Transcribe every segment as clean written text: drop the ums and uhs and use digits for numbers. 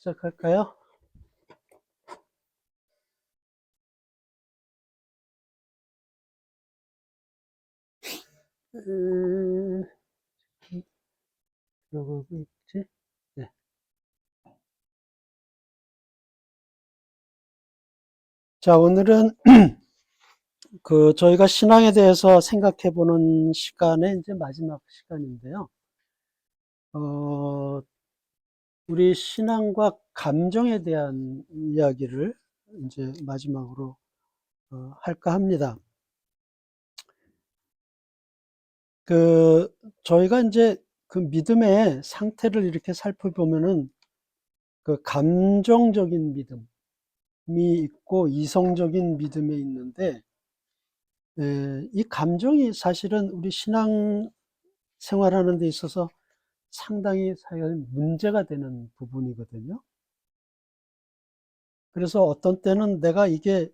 시작할까요? 들어가고 있지? 네. 자, 오늘은 저희가 신앙에 대해서 생각해 보는 시간의 이제 마지막 시간인데요. 우리 신앙과 감정에 대한 이야기를 이제 마지막으로 할까 합니다. 저희가 이제 그 믿음의 상태를 이렇게 살펴보면은 그 감정적인 믿음이 있고 이성적인 믿음이 있는데, 이 감정이 사실은 우리 신앙 생활하는 데 있어서 상당히 문제가 되는 부분이거든요. 그래서 어떤 때는 내가 이게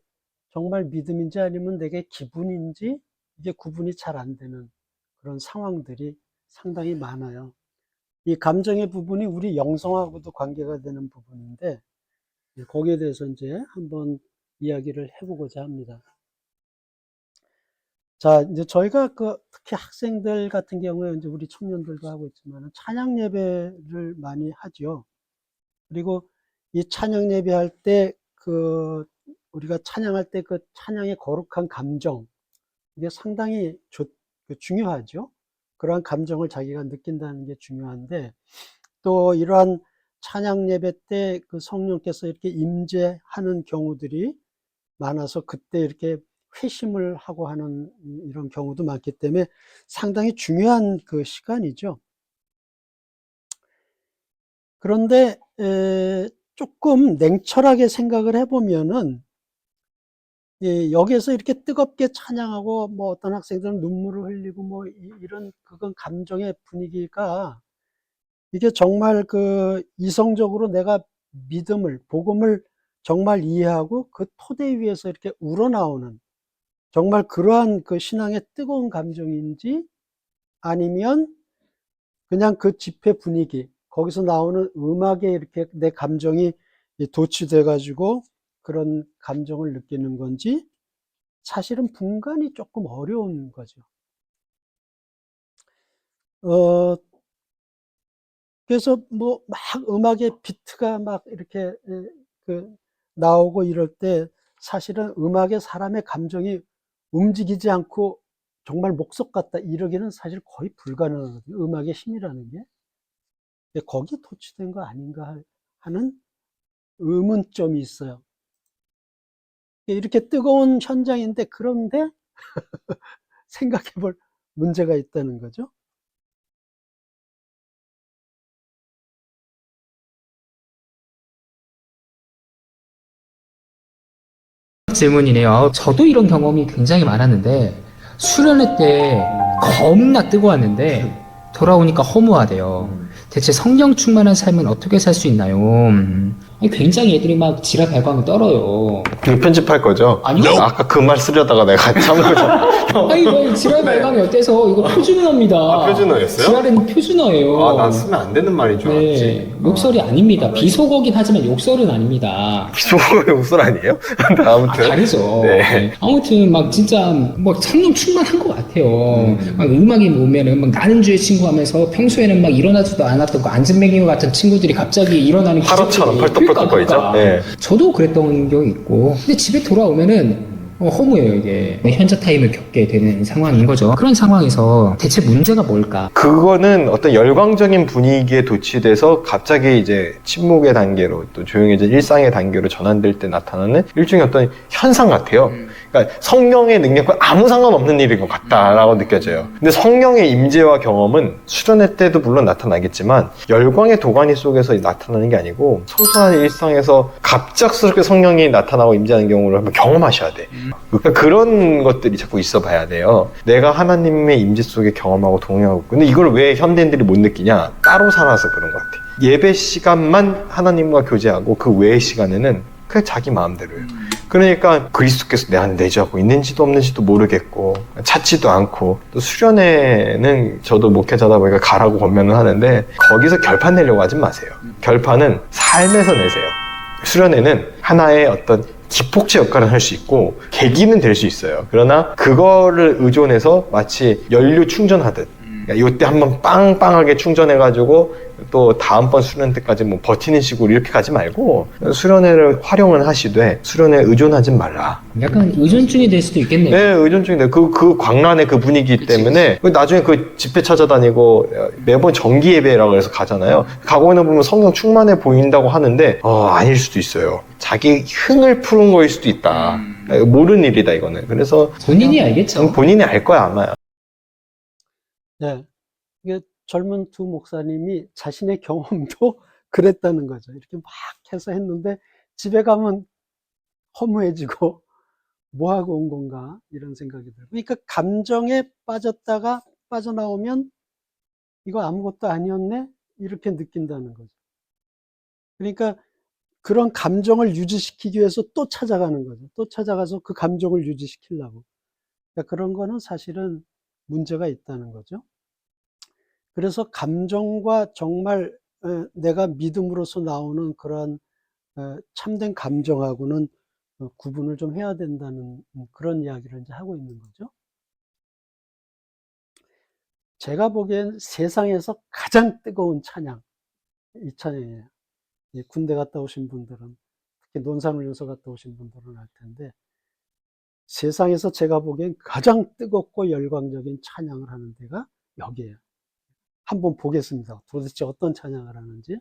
정말 믿음인지 아니면 내게 기분인지 이게 구분이 잘 안 되는 그런 상황들이 상당히 많아요. 이 감정의 부분이 우리 영성하고도 관계가 되는 부분인데, 거기에 대해서 이제 한번 이야기를 해보고자 합니다. 자, 이제 저희가 특히 학생들 같은 경우에 이제 우리 청년들도 하고 있지만 찬양 예배를 많이 하죠. 그리고 이 찬양 예배할 때 우리가 찬양할 때 그 찬양의 거룩한 감정, 이게 상당히 중요하죠. 그러한 감정을 자기가 느낀다는 게 중요한데, 또 이러한 찬양 예배 때 그 성령께서 이렇게 임재하는 경우들이 많아서 그때 이렇게 회심을 하고 하는 이런 경우도 많기 때문에 상당히 중요한 그 시간이죠. 그런데 조금 냉철하게 생각을 해보면은, 여기에서 이렇게 뜨겁게 찬양하고 뭐 어떤 학생들은 눈물을 흘리고 뭐 이런 그건 감정의 분위기가 이게 정말 이성적으로 내가 복음을 정말 이해하고 그 토대 위에서 이렇게 우러나오는 정말 그러한 그 신앙의 뜨거운 감정인지, 아니면 그냥 그 집회 분위기, 거기서 나오는 음악에 이렇게 내 감정이 도취돼 가지고 그런 감정을 느끼는 건지, 사실은 분간이 조금 어려운 거죠. 그래서 뭐 막 음악의 비트가 막 이렇게 나오고 이럴 때 사실은 음악에 사람의 감정이 움직이지 않고 정말 목석 같다 이러기는 사실 거의 불가능하거든요. 음악의 힘이라는 게. 거기에 도취된 거 아닌가 하는 의문점이 있어요. 이렇게 뜨거운 현장인데, 그런데 생각해 볼 문제가 있다는 거죠. 질문이네요. 저도 이런 경험이 굉장히 많았는데, 수련회 때 겁나 뜨거웠는데 돌아오니까 허무하대요. 대체 성령 충만한 삶은 어떻게 살 수 있나요? 굉장히 애들이 막 지랄 발광을 떨어요. 이거 편집할 거죠? 아니요. 아까 그 말 쓰려다가 내가 참고. 아니, 뭐 지랄 발광이 어때서? 이거 표준어입니다. 아, 표준어였어요? 지랄은 표준어예요. 아, 난 쓰면 안 되는 말인 줄 알았지. 네, 욕설이 아닙니다. 비속어긴 하지만 욕설은 아닙니다. 비속어의 웃설 아니에요? 아무튼. 다르죠. 네. 아무튼 막 진짜 뭐 성령 충만한 것 같아요. 막 음악이 오면은 막 나는 주의 친구 하면서 평소에는 막 일어나지도 않았던 그 안진뱅이 같은 친구들이 갑자기 일어나는 하루처럼 기적들이. 펄떡펄떡거리죠? 네. 저도 그랬던 적이 있고, 근데 집에 돌아오면은 허무해요. 이게 현자 타임을 겪게 되는 상황인 거죠. 그런 상황에서 대체 문제가 뭘까? 그거는 어떤 열광적인 분위기에 도취돼서 갑자기 이제 침묵의 단계로 또 조용해진 일상의 단계로 전환될 때 나타나는 일종의 어떤 현상 같아요. 그러니까 성령의 능력과 아무 상관없는 일인 것 같다라고 느껴져요. 근데 성령의 임재와 경험은 수련회 때도 물론 나타나겠지만 열광의 도가니 속에서 나타나는 게 아니고 소소한 일상에서 갑작스럽게 성령이 나타나고 임재하는 경우를 한번 경험하셔야 돼. 그러니까 그런 것들이 자꾸 있어 봐야 돼요. 내가 하나님의 임재 속에 경험하고 동행하고 있고. 근데 이걸 왜 현대인들이 못 느끼냐? 따로 살아서 그런 것 같아. 예배 시간만 하나님과 교제하고 그 외의 시간에는 그냥 자기 마음대로예요. 그러니까 그리스도께서 내 안에 내주하고 있는지도 없는지도 모르겠고 찾지도 않고, 또 수련회는 저도 목회자다 보니까 가라고 권면을 하는데 거기서 결판 내려고 하지 마세요. 결판은 삶에서 내세요. 수련회는 하나의 어떤 기폭제 역할을 할 수 있고 계기는 될 수 있어요. 그러나 그거를 의존해서 마치 연료 충전하듯 이때 한번 빵빵하게 충전해가지고 또 다음번 수련 때까지 뭐 버티는 식으로 이렇게 가지 말고 수련회를 활용을 하시되 수련회에 의존하진 말라. 약간 의존증이 될 수도 있겠네요. 네, 의존증인데 그 광란의 그 분위기 때문에 나중에 그 집회 찾아다니고 매번 정기 예배라고 해서 가잖아요. 가고 있는 보면 성령 충만해 보인다고 하는데 아닐 수도 있어요. 자기 흥을 푸는 거일 수도 있다. 모르는 일이다 이거는. 그래서 본인이 알겠죠. 본인이 알 거야 아마. 네. 이게 젊은 두 목사님이 자신의 경험도 그랬다는 거죠. 이렇게 막 해서 했는데 집에 가면 허무해지고 뭐 하고 온 건가 이런 생각이 들고, 그러니까 감정에 빠졌다가 빠져나오면 이거 아무것도 아니었네 이렇게 느낀다는 거죠. 그러니까 그런 감정을 유지시키기 위해서 또 찾아가는 거죠. 또 찾아가서 그 감정을 유지시키려고. 그러니까 그런 거는 사실은 문제가 있다는 거죠. 그래서 감정과 정말 내가 믿음으로서 나오는 그런 참된 감정하고는 구분을 좀 해야 된다는 그런 이야기를 이제 하고 있는 거죠. 제가 보기엔 세상에서 가장 뜨거운 찬양, 이 찬양이에요. 군대 갔다 오신 분들은, 특히 논산훈련소 갔다 오신 분들은 알 텐데, 세상에서 제가 보기엔 가장 뜨겁고 열광적인 찬양을 하는 데가 여기에요. 한번 보겠습니다. 도대체 어떤 찬양을 하는지.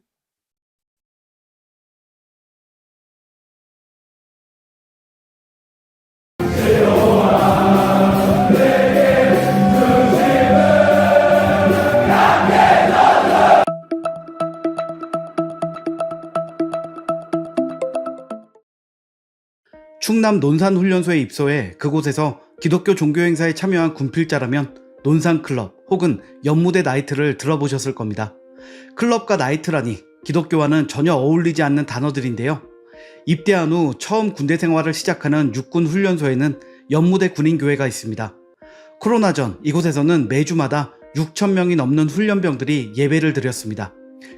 충남 논산훈련소에 입소해 그곳에서 기독교 종교행사에 참여한 군필자라면 논산클럽 혹은 연무대 나이트를 들어보셨을 겁니다. 클럽과 나이트라니 기독교와는 전혀 어울리지 않는 단어들인데요. 입대한 후 처음 군대 생활을 시작하는 육군훈련소에는 연무대 군인교회가 있습니다. 코로나 전 이곳에서는 매주마다 6,000명이 넘는 훈련병들이 예배를 드렸습니다.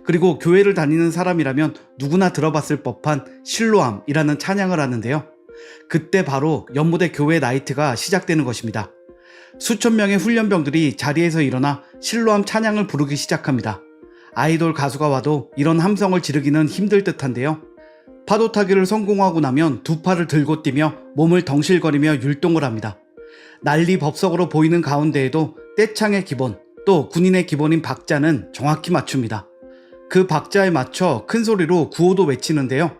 그리고 교회를 다니는 사람이라면 누구나 들어봤을 법한 실로암이라는 찬양을 하는데요. 그때 바로 연무대 교회 나이트가 시작되는 것입니다. 수천 명의 훈련병들이 자리에서 일어나 실로암 찬양을 부르기 시작합니다. 아이돌 가수가 와도 이런 함성을 지르기는 힘들 듯한데요. 파도 타기를 성공하고 나면 두 팔을 들고 뛰며 몸을 덩실거리며 율동을 합니다. 난리 법석으로 보이는 가운데에도 떼창의 기본, 또 군인의 기본인 박자는 정확히 맞춥니다. 그 박자에 맞춰 큰 소리로 구호도 외치는데요.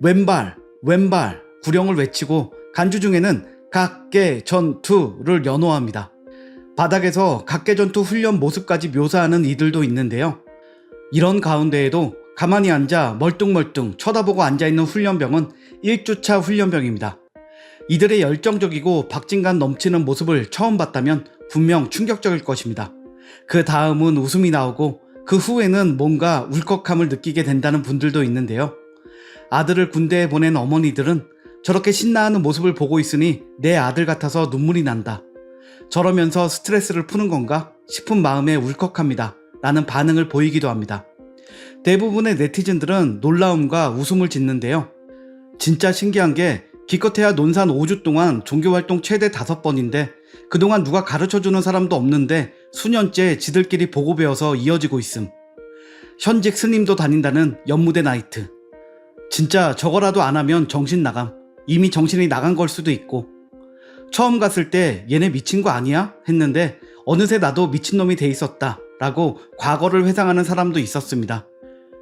왼발, 왼발, 구령을 외치고 간주 중에는 각계전투를 연호합니다. 바닥에서 각계전투 훈련 모습까지 묘사하는 이들도 있는데요. 이런 가운데에도 가만히 앉아 멀뚱멀뚱 쳐다보고 앉아있는 훈련병은 1주차 훈련병입니다. 이들의 열정적이고 박진감 넘치는 모습을 처음 봤다면 분명 충격적일 것입니다. 그 다음은 웃음이 나오고 그 후에는 뭔가 울컥함을 느끼게 된다는 분들도 있는데요. 아들을 군대에 보낸 어머니들은 저렇게 신나하는 모습을 보고 있으니 내 아들 같아서 눈물이 난다. 저러면서 스트레스를 푸는 건가 싶은 마음에 울컥합니다. 라는 반응을 보이기도 합니다. 대부분의 네티즌들은 놀라움과 웃음을 짓는데요. 진짜 신기한 게 기껏해야 논산 5주 동안 종교활동 최대 5번인데 그동안 누가 가르쳐주는 사람도 없는데 수년째 지들끼리 보고 배워서 이어지고 있음. 현직 스님도 다닌다는 연무대 나이트. 진짜 저거라도 안 하면 정신 나감. 이미 정신이 나간 걸 수도 있고. 처음 갔을 때 얘네 미친 거 아니야? 했는데 어느새 나도 미친놈이 돼 있었다 라고 과거를 회상하는 사람도 있었습니다.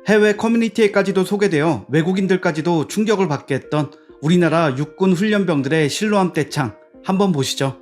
해외 커뮤니티에까지도 소개되어 외국인들까지도 충격을 받게 했던 우리나라 육군 훈련병들의 실로암 떼창 한번 보시죠.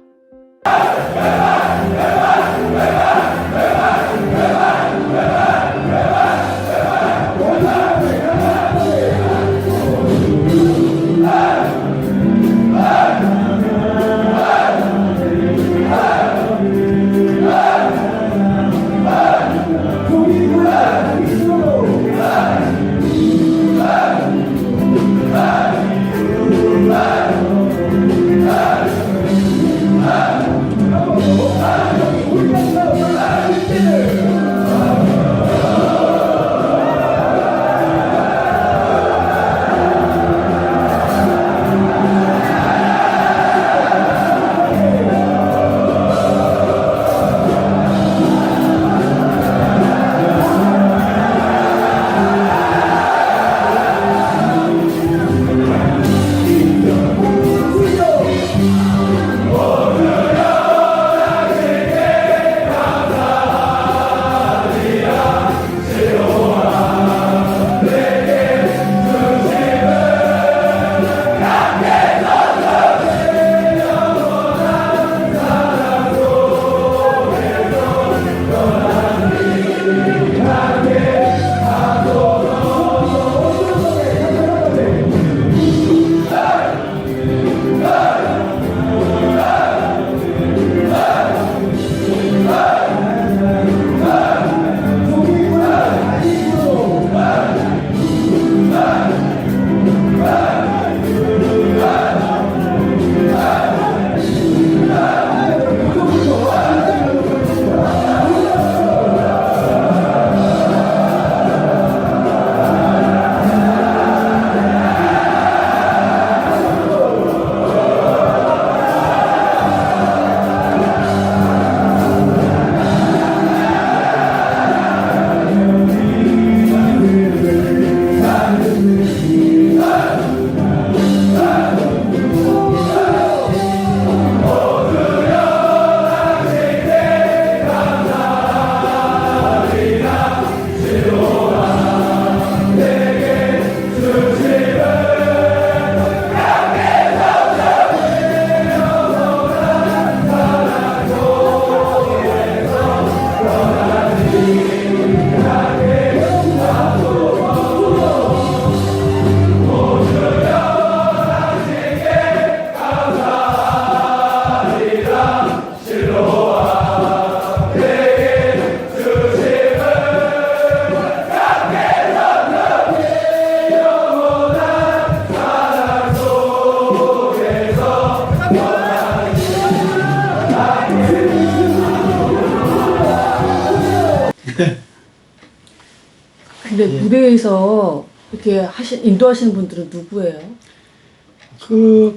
근데 예. 무대에서 이렇게 인도하시는 분들은 누구예요?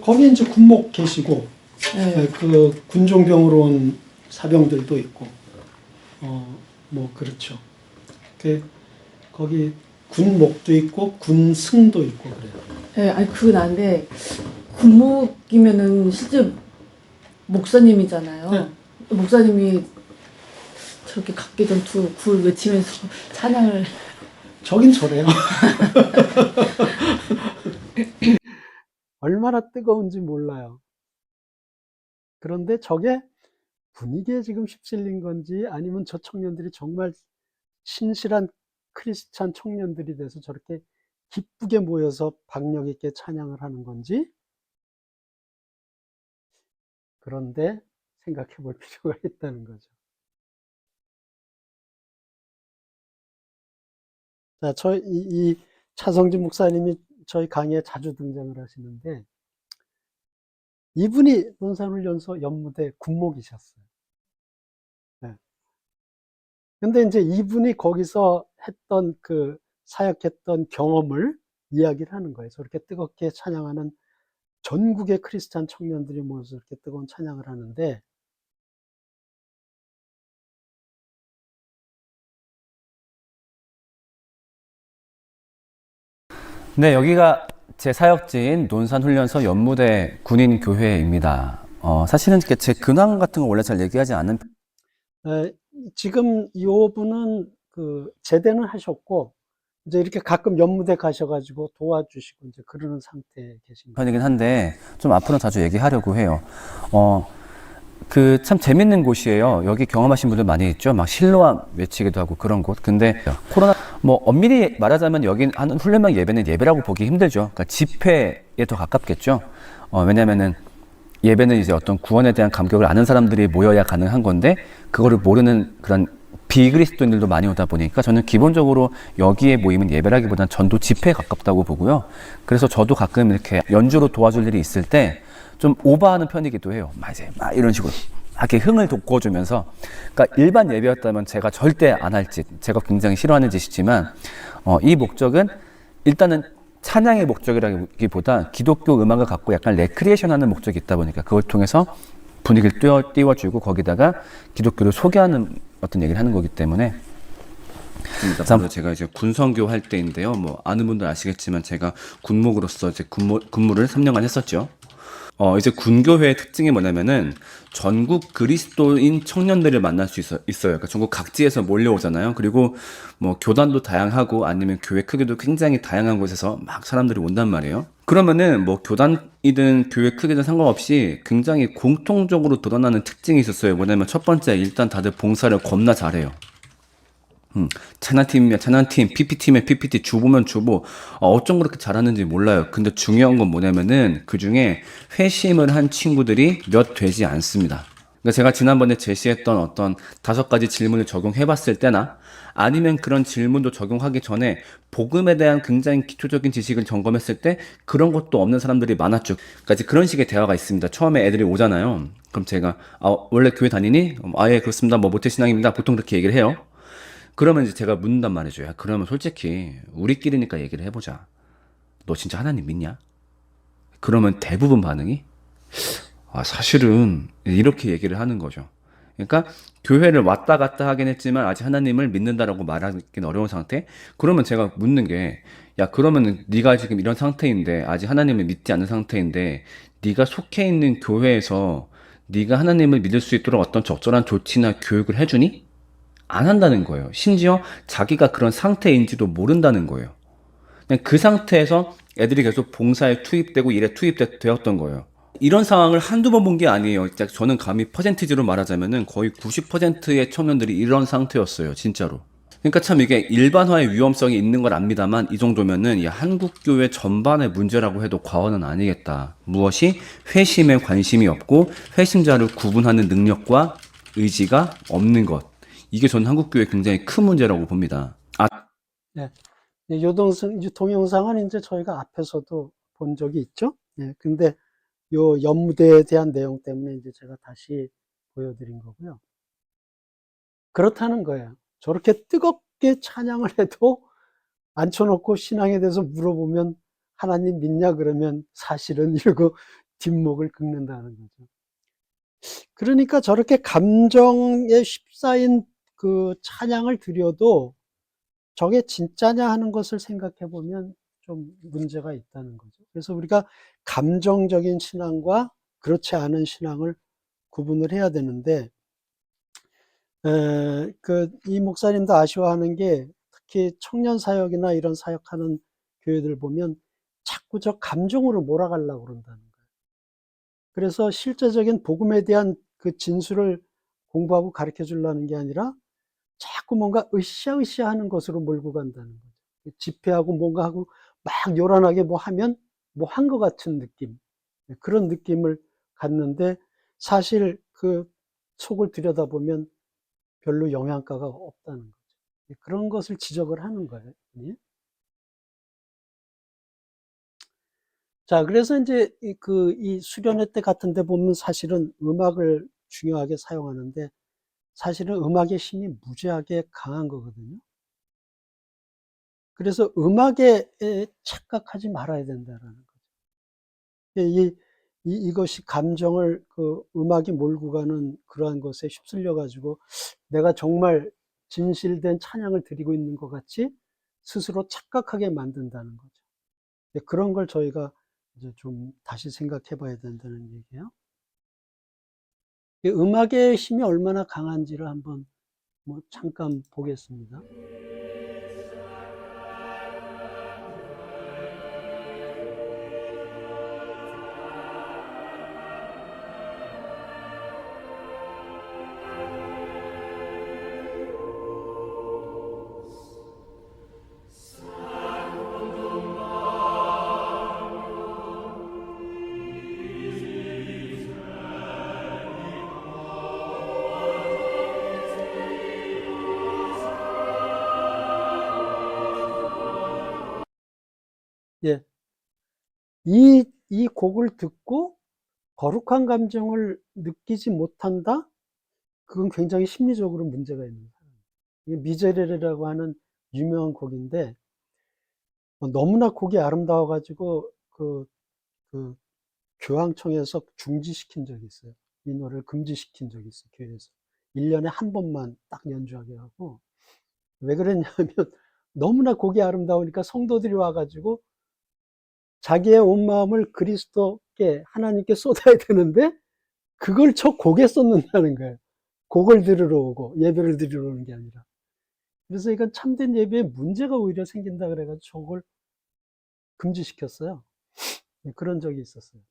거기 이제 군목 계시고, 네. 그 군종병으로 온 사병들도 있고, 뭐 그렇죠. 거기 군목도 있고 군승도 있고 그래요. 네, 아니 그건 아는데 군목이면은 실제 목사님이잖아요. 네. 목사님이 저렇게 각계전투 굴 외치면서 찬양을 저긴 저래요. 얼마나 뜨거운지 몰라요. 그런데 저게 분위기에 지금 휩쓸린 건지 아니면 저 청년들이 정말 신실한 크리스찬 청년들이 돼서 저렇게 기쁘게 모여서 박력 있게 찬양을 하는 건지, 그런데 생각해 볼 필요가 있다는 거죠. 자, 이 차성진 목사님이 저희 강의에 자주 등장을 하시는데, 이분이 논산훈련소 연무대 군목이셨어요. 네. 근데 이제 이분이 거기서 했던 사역했던 경험을 이야기를 하는 거예요. 저렇게 뜨겁게 찬양하는 전국의 크리스찬 청년들이 모여서 이렇게 뜨거운 찬양을 하는데, 네, 여기가 제 사역지인 논산훈련소 연무대 군인교회입니다. 사실은 제 근황 같은 거 원래 잘 얘기하지 않는 지금 이 분은 제대는 하셨고, 이제 이렇게 가끔 연무대 가셔가지고 도와주시고 이제 그러는 상태에 계신 거예요. 편이긴 한데 좀 앞으로 자주 얘기하려고 해요. 참 재밌는 곳이에요. 여기 경험하신 분들 많이 있죠. 막 실로암 외치기도 하고 그런 곳. 근데 코로나 엄밀히 말하자면 여긴 하는 훈련병 예배는 예배라고 보기 힘들죠. 그러니까 집회에 더 가깝겠죠. 왜냐면은 예배는 이제 어떤 구원에 대한 감격을 아는 사람들이 모여야 가능한 건데 그거를 모르는 그런 비그리스도인들도 많이 오다 보니까 저는 기본적으로 여기에 모이면 예배라기보다는 전도 집회에 가깝다고 보고요. 그래서 저도 가끔 이렇게 연주로 도와줄 일이 있을 때 좀 오버하는 편이기도 해요. 막 이런 식으로 이렇게 흥을 돋궈주면서, 그러니까 일반 예배였다면 제가 절대 안 할 짓, 제가 굉장히 싫어하는 짓이지만 이 목적은 일단은 찬양의 목적이라기보다 기독교 음악을 갖고 약간 레크리에이션하는 목적이 있다 보니까 그걸 통해서 분위기를 띄워주고 거기다가 기독교를 소개하는 어떤 얘기를 하는 거기 때문에. 바로 제가 이제 군성교 할 때인데요. 아는 분들 아시겠지만 제가 군목으로서 이제 군무를 3년간 했었죠. 이제 군교회의 특징이 뭐냐면은 전국 그리스도인 청년들을 만날 수 있어요. 그러니까 전국 각지에서 몰려오잖아요. 그리고 교단도 다양하고 아니면 교회 크기도 굉장히 다양한 곳에서 막 사람들이 온단 말이에요. 그러면은 교단이든 교회 크기든 상관없이 굉장히 공통적으로 드러나는 특징이 있었어요. 뭐냐면 첫 번째, 일단 다들 봉사를 겁나 잘해요. 찬양팀이면 찬양팀, PP팀이면 PPT, 주보면 주보. 어쩜 그렇게 잘하는지 몰라요. 근데 중요한 건 뭐냐면은 그 중에 회심을 한 친구들이 몇 되지 않습니다. 그러니까 제가 지난번에 제시했던 어떤 5가지 질문을 적용해봤을 때나 아니면 그런 질문도 적용하기 전에 복음에 대한 굉장히 기초적인 지식을 점검했을 때 그런 것도 없는 사람들이 많았죠. 그러니까 이제 그런 식의 대화가 있습니다. 처음에 애들이 오잖아요. 그럼 제가 원래 교회 다니니? 예, 그렇습니다. 모태신앙입니다. 보통 그렇게 얘기를 해요. 그러면 이제 제가 묻는단 말이죠. 야, 그러면 솔직히 우리끼리니까 얘기를 해보자. 너 진짜 하나님 믿냐? 그러면 대부분 반응이 사실은 이렇게 얘기를 하는 거죠. 그러니까 교회를 왔다 갔다 하긴 했지만 아직 하나님을 믿는다라고 말하기는 어려운 상태. 그러면 제가 묻는 게, 야, 그러면 네가 지금 이런 상태인데 아직 하나님을 믿지 않는 상태인데 네가 속해 있는 교회에서 네가 하나님을 믿을 수 있도록 어떤 적절한 조치나 교육을 해주니? 안 한다는 거예요. 심지어 자기가 그런 상태인지도 모른다는 거예요. 그냥 그 상태에서 애들이 계속 봉사에 투입되고 일에 투입되었던 거예요. 이런 상황을 한두 번 본 게 아니에요. 저는 감히 퍼센티지로 말하자면은 거의 90%의 청년들이 이런 상태였어요. 진짜로. 그러니까 참 이게 일반화의 위험성이 있는 걸 압니다만 이 정도면은 이 한국교회 전반의 문제라고 해도 과언은 아니겠다. 무엇이? 회심에 관심이 없고 회심자를 구분하는 능력과 의지가 없는 것. 이게 저는 한국교회 굉장히 큰 문제라고 봅니다. 네. 동영상은 이제 저희가 앞에서도 본 적이 있죠. 네. 근데 요 연무대에 대한 내용 때문에 이제 제가 다시 보여드린 거고요. 그렇다는 거예요. 저렇게 뜨겁게 찬양을 해도 앉혀놓고 신앙에 대해서 물어보면 하나님 믿냐 그러면 사실은 이러고 뒷목을 긁는다는 거죠. 그러니까 저렇게 감정에 휩싸인 그 찬양을 드려도 저게 진짜냐 하는 것을 생각해 보면 좀 문제가 있다는 거죠. 그래서 우리가 감정적인 신앙과 그렇지 않은 신앙을 구분을 해야 되는데, 이 목사님도 아쉬워하는 게 특히 청년 사역이나 이런 사역하는 교회들 보면 자꾸 저 감정으로 몰아가려고 그런다는 거예요. 그래서 실제적인 복음에 대한 그 진술을 공부하고 가르쳐 주려는 게 아니라 자꾸 뭔가 으쌰으쌰 하는 것으로 몰고 간다는 거죠. 집회하고 뭔가 하고 막 요란하게 뭐 하면 뭐 한 것 같은 느낌. 그런 느낌을 갖는데 사실 그 속을 들여다보면 별로 영양가가 없다는 거죠. 그런 것을 지적을 하는 거예요. 자, 그래서 이제 이 수련회 때 같은 데 보면 사실은 음악을 중요하게 사용하는데 사실은 음악의 힘이 무지하게 강한 거거든요. 그래서 음악에 착각하지 말아야 된다라는 거죠. 이것이 감정을 그 음악이 몰고 가는 그러한 것에 휩쓸려 가지고 내가 정말 진실된 찬양을 드리고 있는 것 같이 스스로 착각하게 만든다는 거죠. 그런 걸 저희가 이제 좀 다시 생각해 봐야 된다는 얘기예요. 음악의 힘이 얼마나 강한지를 한번 뭐 잠깐 보겠습니다. 예. 이 곡을 듣고 거룩한 감정을 느끼지 못한다? 그건 굉장히 심리적으로 문제가 있는 거예요. 이게 미제레레라고 하는 유명한 곡인데 너무나 곡이 아름다워 가지고 그 교황청에서 중지시킨 적이 있어요. 이 노래를 금지시킨 적이 있어요, 교회에서. 1년에 한 번만 딱 연주하게 하고. 왜 그랬냐면 너무나 곡이 아름다우니까 성도들이 와 가지고 자기의 온 마음을 그리스도께 하나님께 쏟아야 되는데 그걸 저 곡에 쏟는다는 거예요. 곡을 들으러 오고 예배를 드리러 오는 게 아니라. 그래서 이건 참된 예배에 문제가 오히려 생긴다 그래가지고 저걸 금지시켰어요. 그런 적이 있었어요.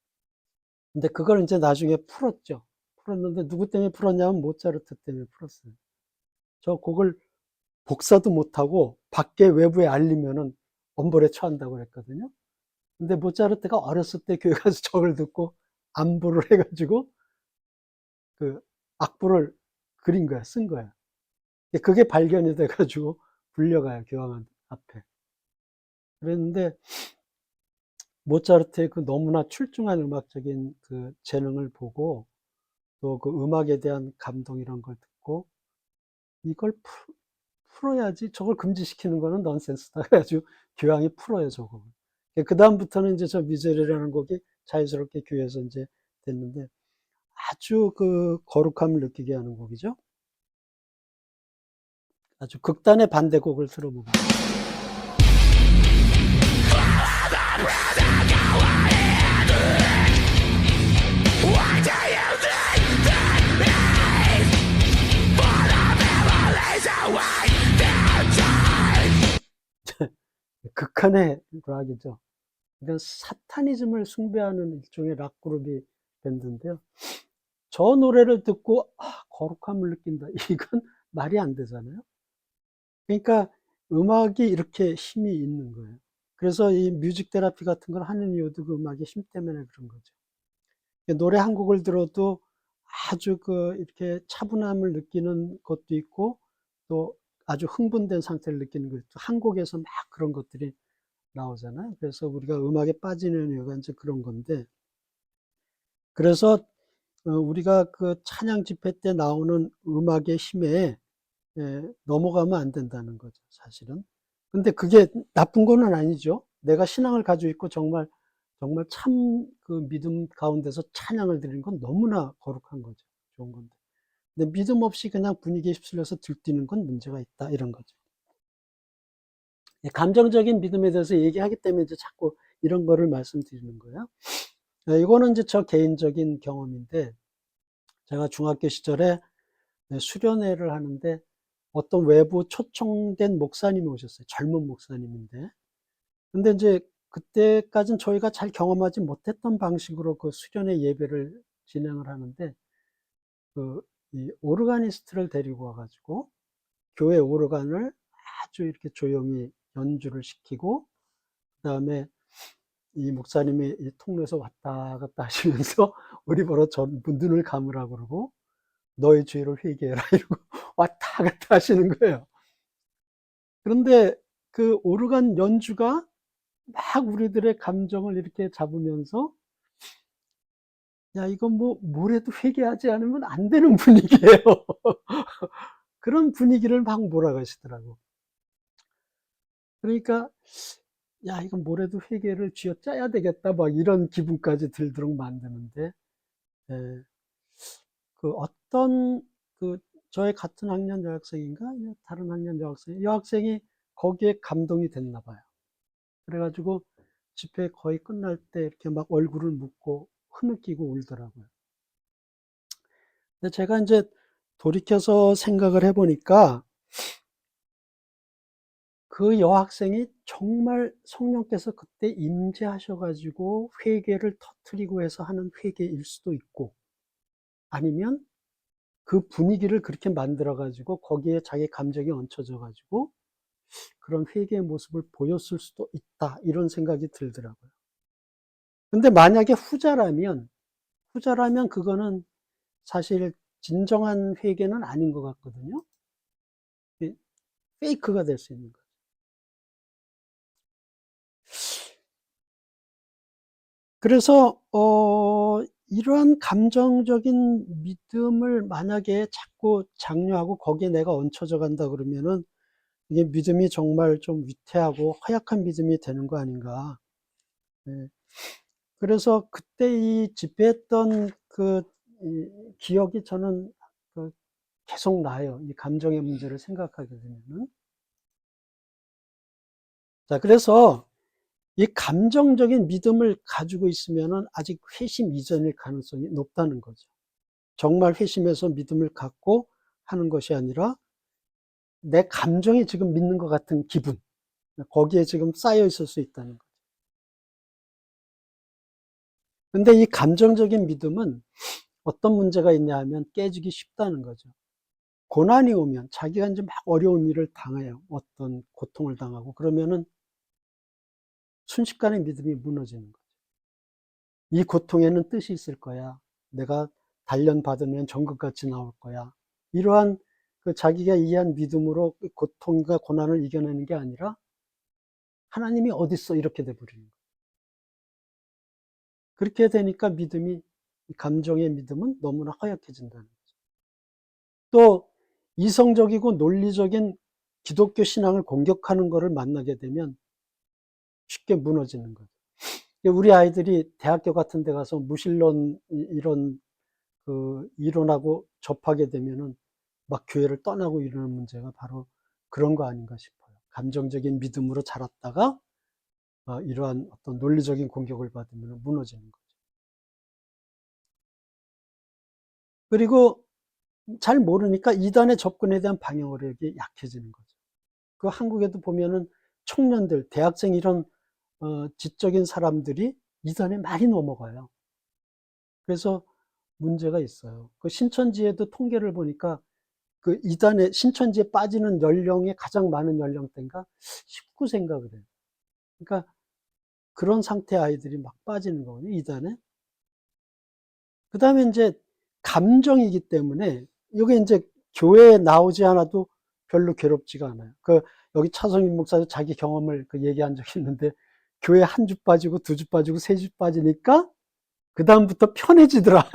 근데 그걸 이제 나중에 풀었죠. 풀었는데 누구 때문에 풀었냐면 모차르트 때문에 풀었어요. 저 곡을 복사도 못하고 밖에 외부에 알리면은 엄벌에 처한다고 그랬거든요. 근데 모차르트가 어렸을 때 교회 가서 저걸 듣고 안보를 해가지고 그 악보를 그린 거야, 쓴 거야. 그게 발견이 돼가지고 불려가요, 교황 앞에. 그랬는데 모차르트의 그 너무나 출중한 음악적인 그 재능을 보고 또 그 음악에 대한 감동 이런 걸 듣고 이걸 풀어야지, 저걸 금지시키는 거는 넌센스다. 그래가지고 교황이 풀어요, 저거. 그 다음부터는 이제 저 미제레라는 곡이 자연스럽게 교회에서 이제 됐는데 아주 그 거룩함을 느끼게 하는 곡이죠. 아주 극단의 반대곡을 들어보겠습니다. 극한의 락이죠. 그러니까 사타니즘을 숭배하는 일종의 락 그룹이 밴드인데요. 저 노래를 듣고 거룩함을 느낀다. 이건 말이 안 되잖아요. 그러니까 음악이 이렇게 힘이 있는 거예요. 그래서 이 뮤직 테라피 같은 걸 하는 이유도 그 음악의 힘 때문에 그런 거죠. 노래 한 곡을 들어도 아주 이렇게 차분함을 느끼는 것도 있고 또 아주 흥분된 상태를 느끼는 것도 있고 한 곡에서 막 그런 것들이 나오잖아요. 그래서 우리가 음악에 빠지는 이유가 이제 그런 건데, 그래서 우리가 그 찬양 집회 때 나오는 음악의 힘에 넘어가면 안 된다는 거죠, 사실은. 근데 그게 나쁜 거는 아니죠. 내가 신앙을 가지고 있고 정말 참 그 믿음 가운데서 찬양을 드리는 건 너무나 거룩한 거죠. 좋은 건데. 근데 믿음 없이 그냥 분위기에 휩쓸려서 들뛰는 건 문제가 있다, 이런 거죠. 감정적인 믿음에 대해서 얘기하기 때문에 이제 자꾸 이런 거를 말씀드리는 거예요. 이거는 이제 저 개인적인 경험인데, 제가 중학교 시절에 수련회를 하는데 어떤 외부 초청된 목사님이 오셨어요. 젊은 목사님인데. 근데 이제 그때까지는 저희가 잘 경험하지 못했던 방식으로 그 수련회 예배를 진행을 하는데, 이 오르가니스트를 데리고 와가지고 교회 오르간을 아주 이렇게 조용히 연주를 시키고, 그 다음에 이 목사님이 이 통로에서 왔다 갔다 하시면서 우리 보러 눈을 감으라고 그러고, 너의 죄를 회개해라 이러고 왔다 갔다 하시는 거예요. 그런데 그 오르간 연주가 막 우리들의 감정을 이렇게 잡으면서, 야, 이건 뭐래도 회개하지 않으면 안 되는 분위기예요. 그런 분위기를 막 몰아가시더라고. 그러니까, 야, 이건 뭐래도 회개를 쥐어짜야 되겠다, 막 이런 기분까지 들도록 만드는데, 예, 그 어떤, 그, 저의 같은 학년 여학생인가? 다른 학년 여학생이 거기에 감동이 됐나 봐요. 그래가지고 집회 거의 끝날 때 이렇게 막 얼굴을 묶고 흐느끼고 울더라고요. 근데 제가 이제 돌이켜서 생각을 해보니까 그 여학생이 정말 성령께서 그때 임재하셔가지고 회개를 터뜨리고 해서 하는 회개일 수도 있고, 아니면 그 분위기를 그렇게 만들어가지고 거기에 자기 감정이 얹혀져가지고 그런 회개의 모습을 보였을 수도 있다, 이런 생각이 들더라고요. 근데 만약에 후자라면 그거는 사실 진정한 회개는 아닌 것 같거든요. 페이크가 될 수 있는 거예요. 그래서 이러한 감정적인 믿음을 만약에 자꾸 장려하고 거기에 내가 얹혀져 간다 그러면은 이게 믿음이 정말 좀 위태하고 허약한 믿음이 되는 거 아닌가. 예. 그래서 그때 이 집회했던 이 기억이 저는 그 계속 나요. 이 감정의 문제를 생각하게 되면은. 자, 그래서 이 감정적인 믿음을 가지고 있으면은 아직 회심 이전일 가능성이 높다는 거죠. 정말 회심해서 믿음을 갖고 하는 것이 아니라 내 감정이 지금 믿는 것 같은 기분, 거기에 지금 쌓여 있을 수 있다는 거죠. 근데 이 감정적인 믿음은 어떤 문제가 있냐 하면 깨지기 쉽다는 거죠. 고난이 오면 자기가 이제 막 어려운 일을 당해요. 어떤 고통을 당하고 그러면은 순식간에 믿음이 무너지는 거죠. 이 고통에는 뜻이 있을 거야. 내가 단련받으면 정금같이 나올 거야. 이러한 그 자기가 이해한 믿음으로 고통과 고난을 이겨내는 게 아니라 하나님이 어딨어 이렇게 돼버리는 거예요. 그렇게 되니까 믿음이, 감정의 믿음은 너무나 허약해진다는 거죠. 또 이성적이고 논리적인 기독교 신앙을 공격하는 것을 만나게 되면 쉽게 무너지는 거죠. 우리 아이들이 대학교 같은 데 가서 무신론 이런 그 이론하고 접하게 되면은 막 교회를 떠나고 이러는 문제가 바로 그런 거 아닌가 싶어요. 감정적인 믿음으로 자랐다가 이러한 어떤 논리적인 공격을 받으면 무너지는 거죠. 그리고 잘 모르니까 이단의 접근에 대한 방어력이 약해지는 거죠. 그 한국에도 보면은 청년들, 대학생 이런 지적인 사람들이 이단에 많이 넘어가요. 그래서 문제가 있어요. 그 신천지에도 통계를 보니까 그 이단에, 신천지에 빠지는 연령이 가장 많은 연령대인가 19세인가 그래요. 그러니까 그런 상태 아이들이 막 빠지는 거거든요, 이단에. 그 다음에 이제 감정이기 때문에 이게 이제 교회에 나오지 않아도 별로 괴롭지가 않아요. 여기 차성인 목사도 자기 경험을 얘기한 적이 있는데, 교회 한 주 빠지고 두 주 빠지고 세 주 빠지니까 그다음부터 편해지더라.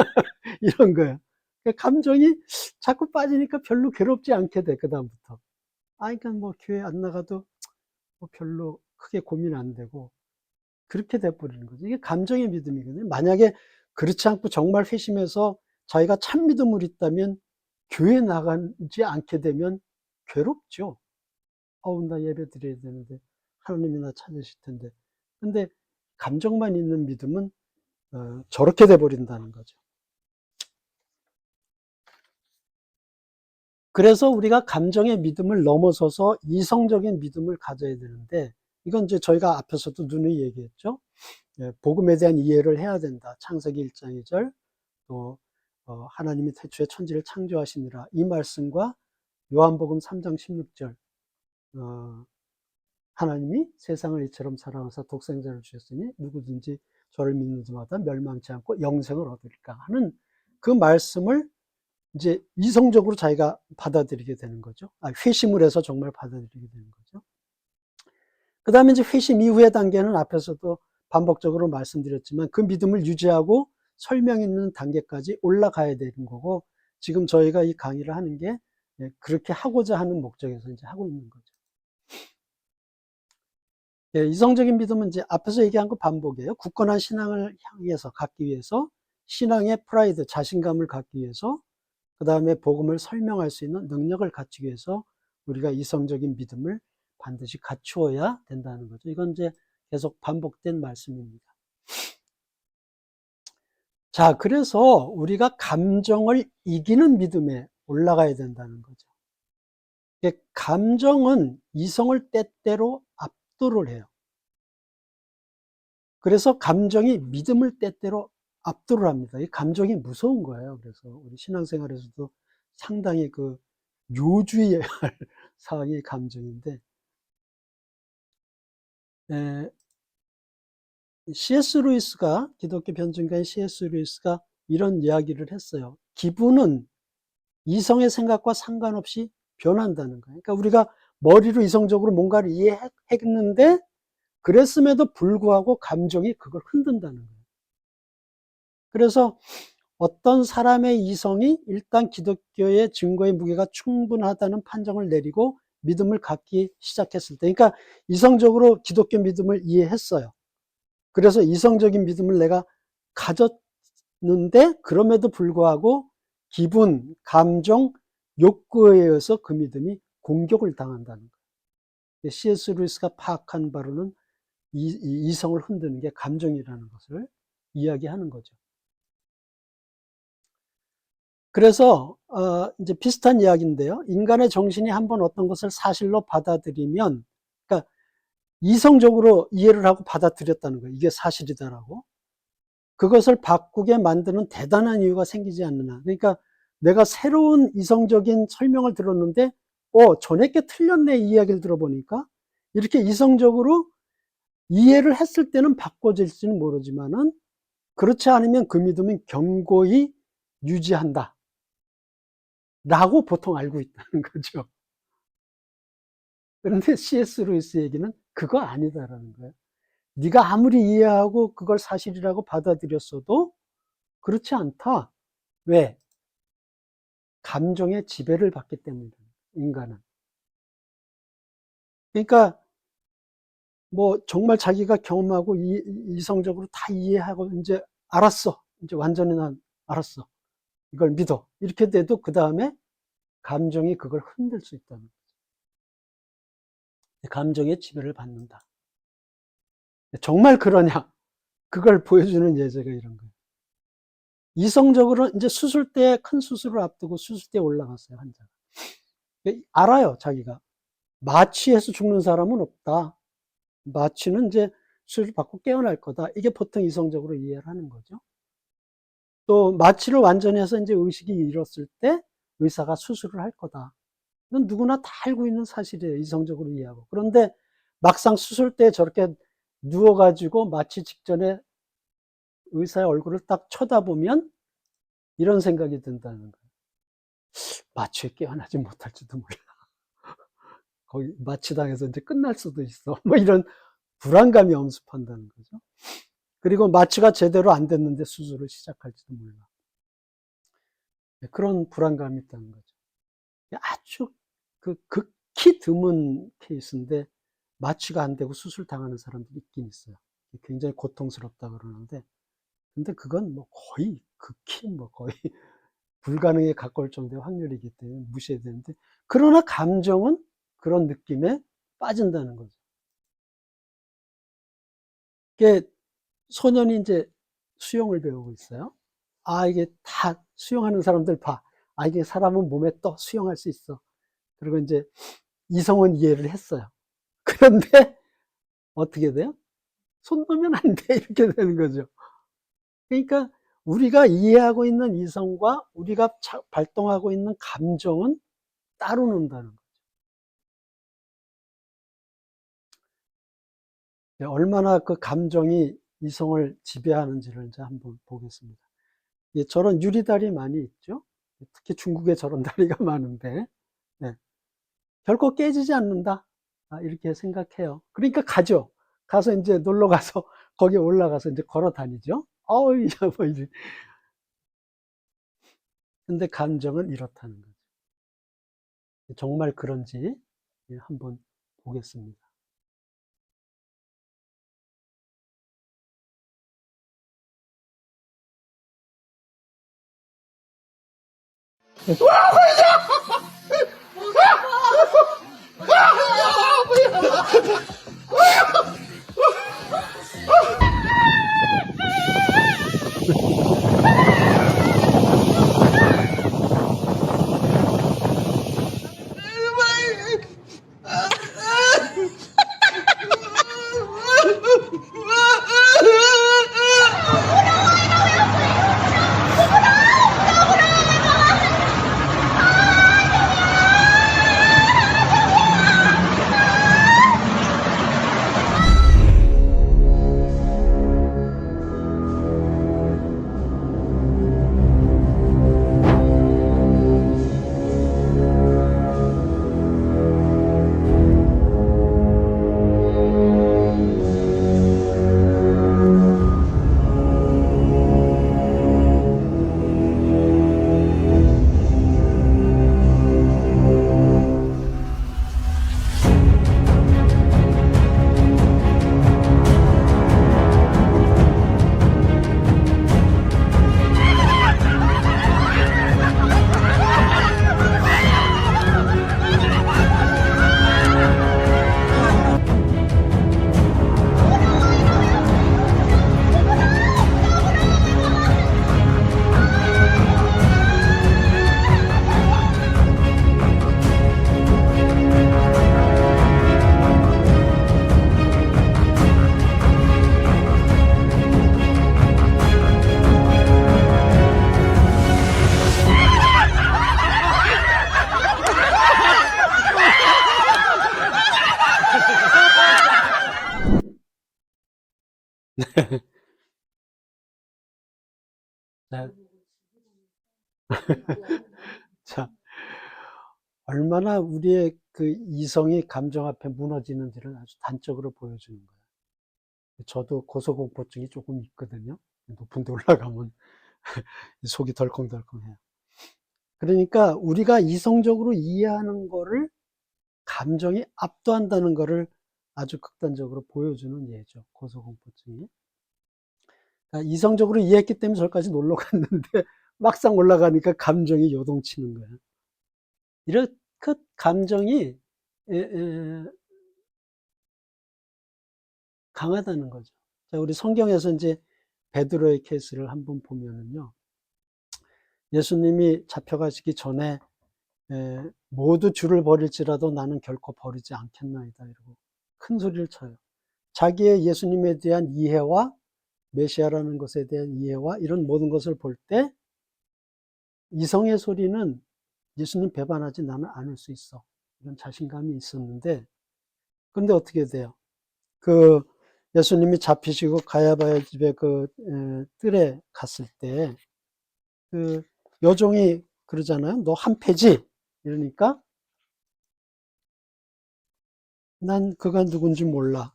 이런 거예요. 그러니까 감정이 자꾸 빠지니까 별로 괴롭지 않게 돼, 그다음부터. 그러니까 뭐 교회 안 나가도 뭐 별로 크게 고민 안 되고 그렇게 돼버리는 거죠. 이게 감정의 믿음이거든요. 만약에 그렇지 않고 정말 회심해서 자기가 참 믿음을 있다면 교회 나가지 않게 되면 괴롭죠. 나 예배 드려야 되는데 하나님이 나 찾으실 텐데. 근데 감정만 있는 믿음은 저렇게 돼버린다는 거죠. 그래서 우리가 감정의 믿음을 넘어서서 이성적인 믿음을 가져야 되는데, 이건 이제 저희가 앞에서도 누누이 얘기했죠. 복음에 대한 이해를 해야 된다. 창세기 1장 2절, 또 하나님이 태초에 천지를 창조하시니라, 이 말씀과 요한복음 3장 16절, 하나님이 세상을 이처럼 사랑하사 독생자를 주셨으니 누구든지 저를 믿는 자마다 멸망치 않고 영생을 얻으리까 하는 그 말씀을 이제 이성적으로 자기가 받아들이게 되는 거죠. 회심을 해서 정말 받아들이게 되는 거죠. 그 다음에 이제 회심 이후의 단계는 앞에서도 반복적으로 말씀드렸지만 그 믿음을 유지하고 설명 있는 단계까지 올라가야 되는 거고, 지금 저희가 이 강의를 하는 게 그렇게 하고자 하는 목적에서 이제 하고 있는 거죠. 이성적인 믿음은 이제 앞에서 얘기한 거 반복이에요. 굳건한 신앙을 향해서 갖기 위해서, 신앙의 프라이드, 자신감을 갖기 위해서, 그 다음에 복음을 설명할 수 있는 능력을 갖추기 위해서 우리가 이성적인 믿음을 반드시 갖추어야 된다는 거죠. 이건 이제 계속 반복된 말씀입니다. 자, 그래서 우리가 감정을 이기는 믿음에 올라가야 된다는 거죠. 감정은 이성을 때때로 압도를 해요. 그래서 감정이 믿음을 때때로 압도를 합니다. 이 감정이 무서운 거예요. 그래서 우리 신앙생활에서도 상당히 요주의해야 할 사항이 감정인데, C.S. 루이스가, 기독교 변증가인 C.S. 루이스가 이런 이야기를 했어요. 기분은 이성의 생각과 상관없이 변한다는 거예요. 그러니까 우리가 머리로 이성적으로 뭔가를 이해했는데 그랬음에도 불구하고 감정이 그걸 흔든다는 거예요. 그래서 어떤 사람의 이성이 일단 기독교의 증거의 무게가 충분하다는 판정을 내리고 믿음을 갖기 시작했을 때, 그러니까 이성적으로 기독교 믿음을 이해했어요. 그래서 이성적인 믿음을 내가 가졌는데 그럼에도 불구하고 기분, 감정, 욕구에 의해서 그 믿음이 공격을 당한다는 거예요. C.S. 루이스가 파악한 바로는 이성을 흔드는 게 감정이라는 것을 이야기하는 거죠. 그래서 이제 비슷한 이야기인데요. 인간의 정신이 한번 어떤 것을 사실로 받아들이면, 그러니까 이성적으로 이해를 하고 받아들였다는 거예요. 이게 사실이다라고. 그것을 바꾸게 만드는 대단한 이유가 생기지 않느냐. 그러니까 내가 새로운 이성적인 설명을 들었는데 전에 게 틀렸네, 이 이야기를 들어보니까. 이렇게 이성적으로 이해를 했을 때는 바꿔질지는 모르지만은, 그렇지 않으면 그 믿음은 견고히 유지한다 라고 보통 알고 있다는 거죠. 그런데 C.S. 루이스 얘기는 그거 아니다라는 거예요. 네가 아무리 이해하고 그걸 사실이라고 받아들였어도 그렇지 않다. 왜? 감정의 지배를 받기 때문이다, 인간은. 그러니까 뭐 정말 자기가 경험하고 이성적으로 다 이해하고 이제 알았어. 이제 완전히 난 알았어. 이걸 믿어. 이렇게 돼도 그 다음에 감정이 그걸 흔들 수 있다는 거죠. 감정의 지배를 받는다. 정말 그러냐? 그걸 보여주는 예제가 이런 거예요. 이성적으로 이제 수술대, 큰 수술을 앞두고 수술대에 올라갔어요, 환자가. 알아요, 자기가. 마취해서 죽는 사람은 없다. 마취는 이제 수술 받고 깨어날 거다. 이게 보통 이성적으로 이해를 하는 거죠. 또 마취를 완전히 해서 이제 의식이 잃었을 때 의사가 수술을 할 거다. 이건 누구나 다 알고 있는 사실이에요, 이성적으로 이해하고. 그런데 막상 수술대에 저렇게 누워가지고 마취 직전에 의사의 얼굴을 딱 쳐다보면 이런 생각이 든다는 거예요. 마취에 깨어나지 못할지도 몰라. 거기 마취당해서 이제 끝날 수도 있어. 뭐 이런 불안감이 엄습한다는 거죠. 그리고 마취가 제대로 안 됐는데 수술을 시작할지도 몰라. 그런 불안감이 있다는 거죠. 아주 극히 드문 케이스인데 마취가 안 되고 수술 당하는 사람들이 있긴 있어요. 굉장히 고통스럽다 그러는데, 근데 그건 뭐 거의 극히 뭐 거의 불가능에 가까울 정도의 확률이기 때문에 무시해야 되는데, 그러나 감정은 그런 느낌에 빠진다는 거죠. 이게 소년이 이제 수영을 배우고 있어요. 아, 이게 다 수영하는 사람들 봐. 아, 이게 사람은 몸에 떠 수영할 수 있어. 그리고 이제 이성은 이해를 했어요. 그런데 어떻게 돼요? 손 놓으면 안 돼. 이렇게 되는 거죠. 그러니까 우리가 이해하고 있는 이성과 우리가 발동하고 있는 감정은 따로 논다는 거죠. 얼마나 그 감정이 이성을 지배하는지를 이제 한번 보겠습니다. 예, 저런 유리다리 많이 있죠? 특히 중국에 저런 다리가 많은데, 네. 결코 깨지지 않는다. 아, 이렇게 생각해요. 그러니까 가죠. 가서 이제 놀러 가서 거기에 올라가서 이제 걸어 다니죠. 어우, 야, 뭐 이래. 근데 감정은 이렇다는 거죠. 정말 그런지 예, 한번 보겠습니다. 네. 자, 얼마나 우리의 그 이성이 감정 앞에 무너지는지를 아주 단적으로 보여주는 거예요. 저도 고소공포증이 조금 있거든요. 높은 데 올라가면 속이 덜컹덜컹해요. 그러니까 우리가 이성적으로 이해하는 거를 감정이 압도한다는 거를 아주 극단적으로 보여주는 예죠. 고소공포증이. 그러니까 이성적으로 이해했기 때문에 저기까지 놀러 갔는데 막상 올라가니까 감정이 요동치는 거예요. 이렇게 감정이 강하다는 거죠. 자, 우리 성경에서 이제 베드로의 케이스를 한번 보면은요. 예수님이 잡혀가시기 전에 모두 주를 버릴지라도 나는 결코 버리지 않겠나이다 이러고 큰 소리를 쳐요. 자기의 예수님에 대한 이해와 메시아라는 것에 대한 이해와 이런 모든 것을 볼 때 이성의 소리는 예수님 배반하지 나는 않을 수 있어. 이런 자신감이 있었는데, 그런데 어떻게 돼요? 그 예수님이 잡히시고 가야바의 집에 그 뜰에 갔을 때 그 여종이 그러잖아요. 너 한패지? 이러니까 난 그가 누군지 몰라.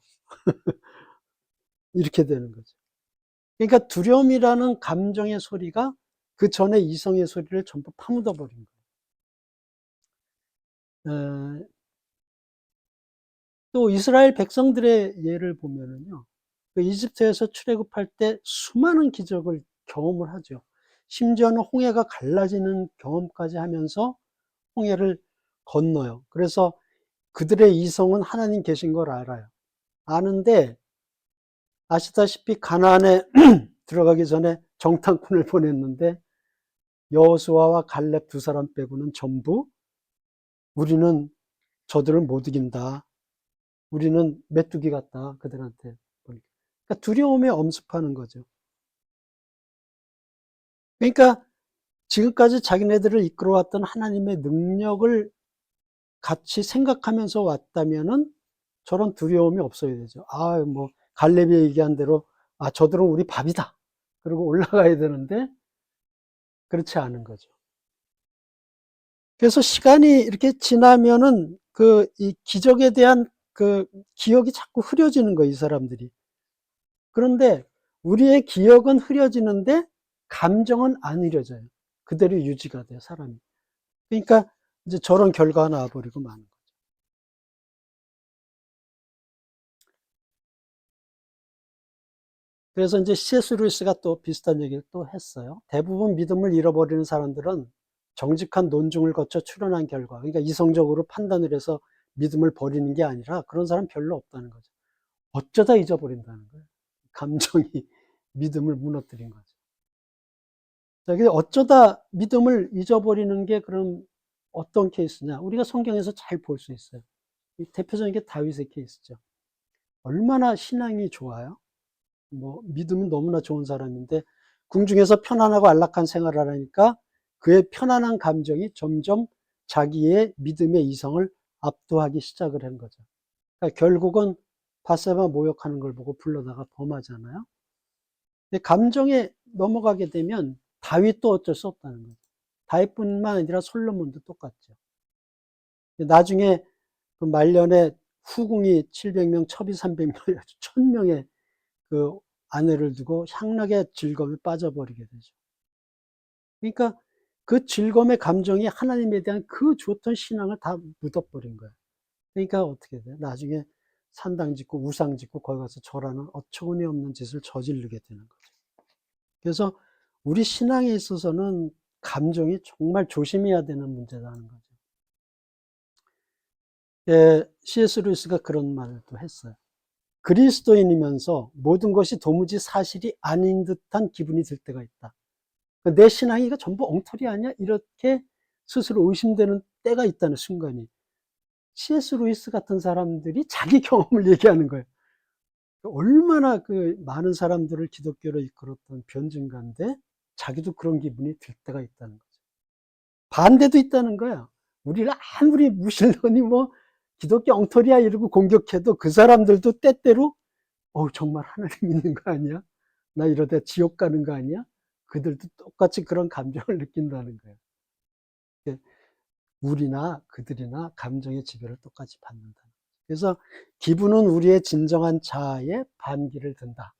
이렇게 되는 거죠. 그러니까 두려움이라는 감정의 소리가 그 전에 이성의 소리를 전부 파묻어 버린 거예요. 또 이스라엘 백성들의 예를 보면은요, 그 이집트에서 출애굽할 때 수많은 기적을 경험을 하죠. 심지어는 홍해가 갈라지는 경험까지 하면서 홍해를 건너요. 그래서 그들의 이성은 하나님 계신 걸 알아요. 아는데 아시다시피 가나안에 들어가기 전에 정탐꾼을 보냈는데 여호수아와 갈렙 두 사람 빼고는 전부 우리는 저들을 못 이긴다. 우리는 메뚜기 같다. 그들한테 보니까. 그러니까 두려움에 엄습하는 거죠. 그러니까 지금까지 자기네들을 이끌어왔던 하나님의 능력을 같이 생각하면서 왔다면은 저런 두려움이 없어야 되죠. 뭐 갈렙이 얘기한 대로 저들은 우리 밥이다. 그리고 올라가야 되는데 그렇지 않은 거죠. 그래서 시간이 이렇게 지나면은 이 기적에 대한 그 기억이 자꾸 흐려지는 거예요, 이 사람들이. 그런데 우리의 기억은 흐려지는데 감정은 안 흐려져요. 그대로 유지가 돼요, 사람이. 그러니까 이제 저런 결과가 나와버리고 마는 거죠. 그래서 이제 C.S. 루이스가 또 비슷한 얘기를 또 했어요. 대부분 믿음을 잃어버리는 사람들은 정직한 논증을 거쳐 추론한 결과, 그러니까 이성적으로 판단을 해서 믿음을 버리는 게 아니라 그런 사람 별로 없다는 거죠. 어쩌다 잊어버린다는 거예요. 감정이 믿음을 무너뜨린 거죠. 자, 어쩌다 믿음을 잊어버리는 게 그럼 어떤 케이스냐? 우리가 성경에서 잘 볼 수 있어요. 대표적인 게 다윗의 케이스죠. 얼마나 신앙이 좋아요? 뭐 믿음은 너무나 좋은 사람인데 궁중에서 편안하고 안락한 생활을 하니까 그의 편안한 감정이 점점 자기의 믿음의 이성을 압도하기 시작을 한 거죠. 그러니까 결국은 바세바 모욕하는 걸 보고 불러다가 범하잖아요. 근데 감정에 넘어가게 되면 다윗도 어쩔 수 없다는 거죠. 다윗뿐만 아니라 솔로몬도 똑같죠. 나중에 그 말년에 후궁이 700명, 첩이 300명, 1000명의 그 아내를 두고 향락의 즐거움에 빠져버리게 되죠. 그러니까 그 즐거움의 감정이 하나님에 대한 그 좋던 신앙을 다 묻어버린 거예요. 그러니까 어떻게 돼요? 나중에 산당 짓고 우상 짓고 거기 가서 절하는 어처구니 없는 짓을 저지르게 되는 거죠. 그래서 우리 신앙에 있어서는 감정이 정말 조심해야 되는 문제라는 거죠. C.S. 루이스가 그런 말을 또 했어요. 그리스도인이면서 모든 것이 도무지 사실이 아닌 듯한 기분이 들 때가 있다. 내 신앙이 이거 전부 엉터리 아니야? 이렇게 스스로 의심되는 때가 있다는 순간이. C.S. 루이스 같은 사람들이 자기 경험을 얘기하는 거예요. 얼마나 그 많은 사람들을 기독교로 이끌었던 변증가인데 자기도 그런 기분이 들 때가 있다는 거죠. 반대도 있다는 거야. 우리를 아무리 무신론이 뭐 기독교 엉터리야 이러고 공격해도 그 사람들도 때때로 정말 하나님 있는 거 아니야? 나 이러다 지옥 가는 거 아니야? 그들도 똑같이 그런 감정을 느낀다는 거예요. 우리나 그들이나 감정의 지배를 똑같이 받는다. 그래서 기분은 우리의 진정한 자아의 반기를 든다.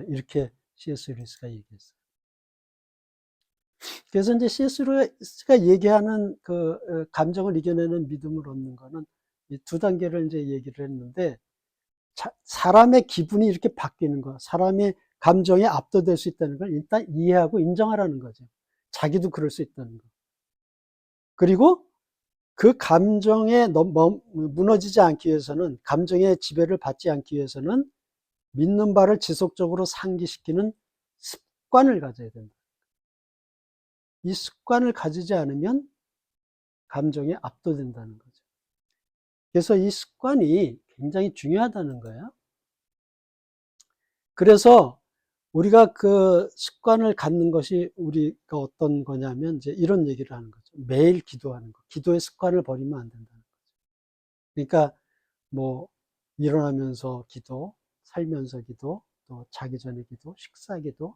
이렇게 C.S. 루이스가 얘기했어요. 그래서 이제 C.S. 루이스가 얘기하는 그 감정을 이겨내는 믿음을 얻는 거는 이 두 단계를 이제 얘기를 했는데, 사람의 기분이 이렇게 바뀌는 거, 사람의 감정에 압도될 수 있다는 걸 일단 이해하고 인정하라는 거죠. 자기도 그럴 수 있다는 거. 그리고 그 감정에 무너지지 않기 위해서는, 감정의 지배를 받지 않기 위해서는 믿는 바를 지속적으로 상기시키는 습관을 가져야 된다. 이 습관을 가지지 않으면 감정에 압도된다는 거죠. 그래서 이 습관이 굉장히 중요하다는 거예요. 그래서 우리가 그 습관을 갖는 것이 우리가 어떤 거냐면 이제 이런 얘기를 하는 거죠. 매일 기도하는 거. 기도의 습관을 버리면 안 된다는 거죠. 그러니까 뭐 일어나면서 기도, 살면서 기도, 또 자기 전에 기도, 식사 기도,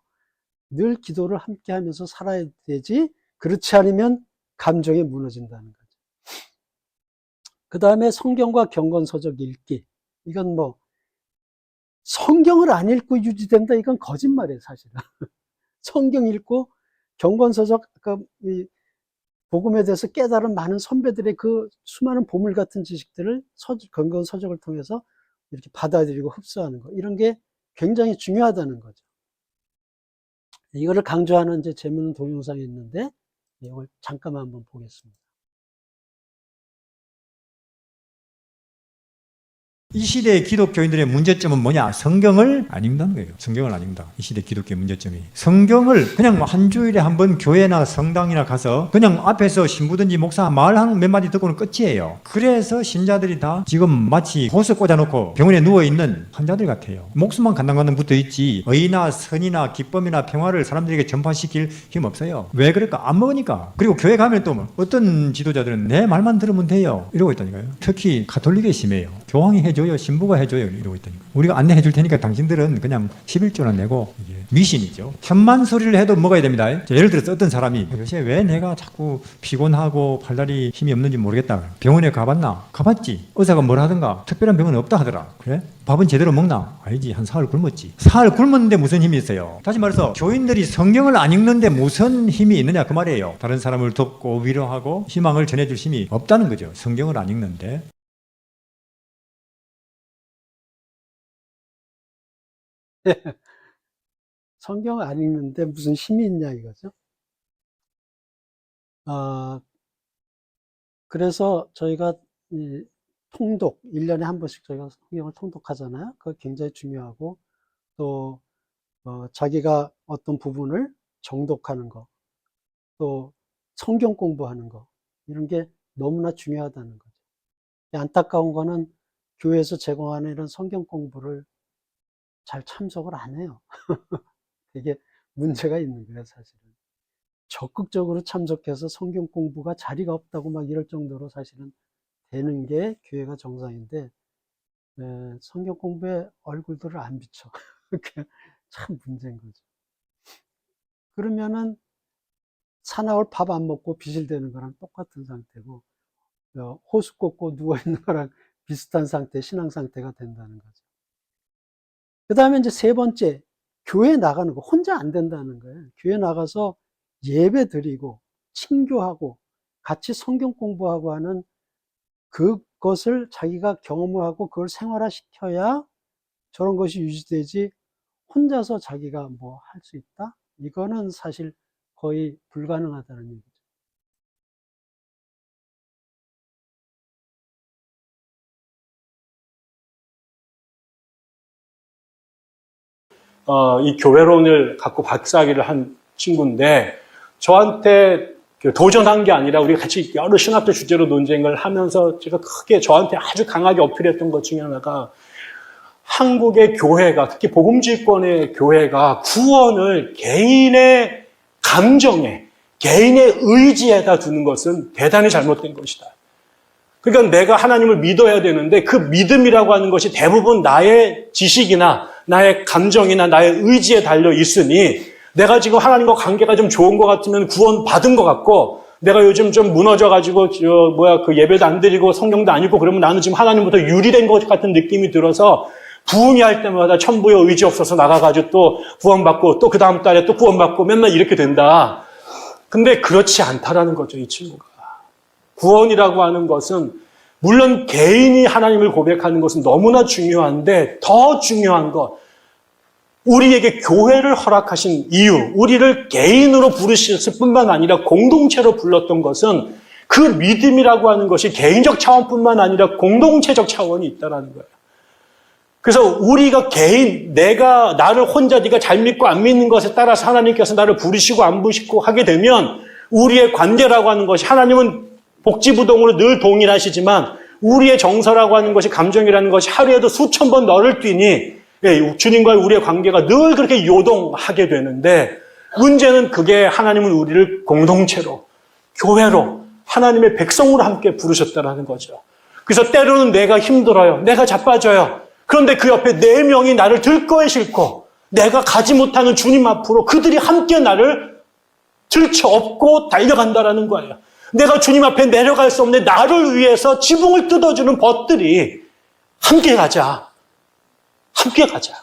늘 기도를 함께 하면서 살아야 되지, 그렇지 않으면 감정이 무너진다는 거죠. 그 다음에 성경과 경건서적 읽기. 이건 뭐 성경을 안 읽고 유지된다, 이건 거짓말이에요, 사실은. 성경 읽고 경건서적, 복음에 대해서 깨달은 많은 선배들의 그 수많은 보물 같은 지식들을 건건 서적을 통해서 이렇게 받아들이고 흡수하는 거, 이런 게 굉장히 중요하다는 거죠. 이거를 강조하는 이제 재미있는 동영상이 있는데 이걸 잠깐만 한번 보겠습니다. 이 시대의 기독교인들의 문제점은 뭐냐? 성경을 안 읽는다는 거예요. 성경을 안 읽는다. 이 시대 기독교의 문제점이. 성경을 그냥 한 주일에 한 번 교회나 성당이나 가서 그냥 앞에서 신부든지 목사 말 한 몇 마디 듣고는 끝이에요. 그래서 신자들이 다 지금 마치 호스 꽂아놓고 병원에 누워있는 환자들 같아요. 목숨만 간당간당 붙어있지 의나 선이나 기쁨이나 평화를 사람들에게 전파시킬 힘 없어요. 왜 그럴까? 안 먹으니까. 그리고 교회 가면 또 어떤 지도자들은 내 말만 들으면 돼요, 이러고 있다니까요. 특히 가톨릭에 심해요. 교황이 해줘요, 신부가 해줘요, 이러고 있다니까. 우리가 안내해 줄 테니까 당신들은 그냥 11조나 내고, 이게 미신이죠. 천만 소리를 해도 먹어야 됩니다. 예를 들어서 어떤 사람이 요새 왜 내가 자꾸 피곤하고 팔다리 힘이 없는지 모르겠다. 병원에 가봤나? 가봤지. 의사가 뭘 하던가 특별한 병은 없다 하더라. 그래? 밥은 제대로 먹나? 아니지. 한 사흘 굶었지. 사흘 굶었는데 무슨 힘이 있어요? 다시 말해서 교인들이 성경을 안 읽는데 무슨 힘이 있느냐 그 말이에요. 다른 사람을 돕고 위로하고 희망을 전해줄 힘이 없다는 거죠. 성경을 안 읽는데. 성경을 안 읽는데 무슨 힘이 있냐 이거죠. 그래서 저희가 이 통독, 1년에 한 번씩 저희가 성경을 통독하잖아요. 그거 굉장히 중요하고, 또 자기가 어떤 부분을 정독하는 거, 또 성경 공부하는 거, 이런 게 너무나 중요하다는 거죠. 안타까운 거는 교회에서 제공하는 이런 성경 공부를 잘 참석을 안 해요. 되게 문제가 있는 거예요, 사실은. 적극적으로 참석해서 성경 공부가 자리가 없다고 막 이럴 정도로 사실은 되는 게 교회가 정상인데, 성경 공부에 얼굴들을 안 비춰. 그게 참 문제인 거죠. 그러면은 사나울 밥 안 먹고 비실대는 거랑 똑같은 상태고, 호수 꽂고 누워있는 거랑 비슷한 상태, 신앙 상태가 된다는 거죠. 그 다음에 이제 세 번째, 교회 나가는 거. 혼자 안 된다는 거예요. 교회 나가서 예배 드리고 친교하고 같이 성경 공부하고 하는 그것을 자기가 경험을 하고 그걸 생활화시켜야 저런 것이 유지되지, 혼자서 자기가 뭐 할 수 있다? 이거는 사실 거의 불가능하다는 얘기죠. 이 교회론을 갖고 박사학위를 한 친구인데, 저한테 도전한 게 아니라 우리가 같이 여러 신학교 주제로 논쟁을 하면서 제가 크게 저한테 아주 강하게 어필했던 것 중에 하나가, 한국의 교회가, 특히 복음주의권의 교회가 구원을 개인의 감정에, 개인의 의지에다 두는 것은 대단히 잘못된 것이다. 그러니까 내가 하나님을 믿어야 되는데 그 믿음이라고 하는 것이 대부분 나의 지식이나 나의 감정이나 나의 의지에 달려 있으니, 내가 지금 하나님과 관계가 좀 좋은 것 같으면 구원 받은 것 같고, 내가 요즘 좀 무너져가지고 그 예배도 안 드리고 성경도 안 읽고 그러면 나는 지금 하나님부터 유리된 것 같은 느낌이 들어서 부흥회할 때마다 천부의 의지 없어서 나가가지고 또 구원받고 또 그 다음 달에 또 구원받고 맨날 이렇게 된다. 근데 그렇지 않다라는 거죠, 이 친구가. 구원이라고 하는 것은 물론 개인이 하나님을 고백하는 것은 너무나 중요한데, 더 중요한 것, 우리에게 교회를 허락하신 이유, 우리를 개인으로 부르셨을 뿐만 아니라 공동체로 불렀던 것은 그 믿음이라고 하는 것이 개인적 차원뿐만 아니라 공동체적 차원이 있다는 거예요. 그래서 우리가 내가 나를 혼자 네가 잘 믿고 안 믿는 것에 따라서 하나님께서 나를 부르시고 안 부르시고 하게 되면, 우리의 관계라고 하는 것이, 하나님은 복지부동으로 늘 동일하시지만 우리의 정서라고 하는 것이, 감정이라는 것이 하루에도 수천 번 너를 뛰니 주님과의 우리의 관계가 늘 그렇게 요동하게 되는데, 문제는 그게 하나님은 우리를 공동체로, 교회로, 하나님의 백성으로 함께 부르셨다는 거죠. 그래서 때로는 내가 힘들어요. 내가 자빠져요. 그런데 그 옆에 4명이 나를 들꺼에 싣고 내가 가지 못하는 주님 앞으로 그들이 함께 나를 들쳐업고 달려간다라는 거예요. 내가 주님 앞에 내려갈 수 없는데 나를 위해서 지붕을 뜯어주는 벗들이 함께 가자. 함께 가자.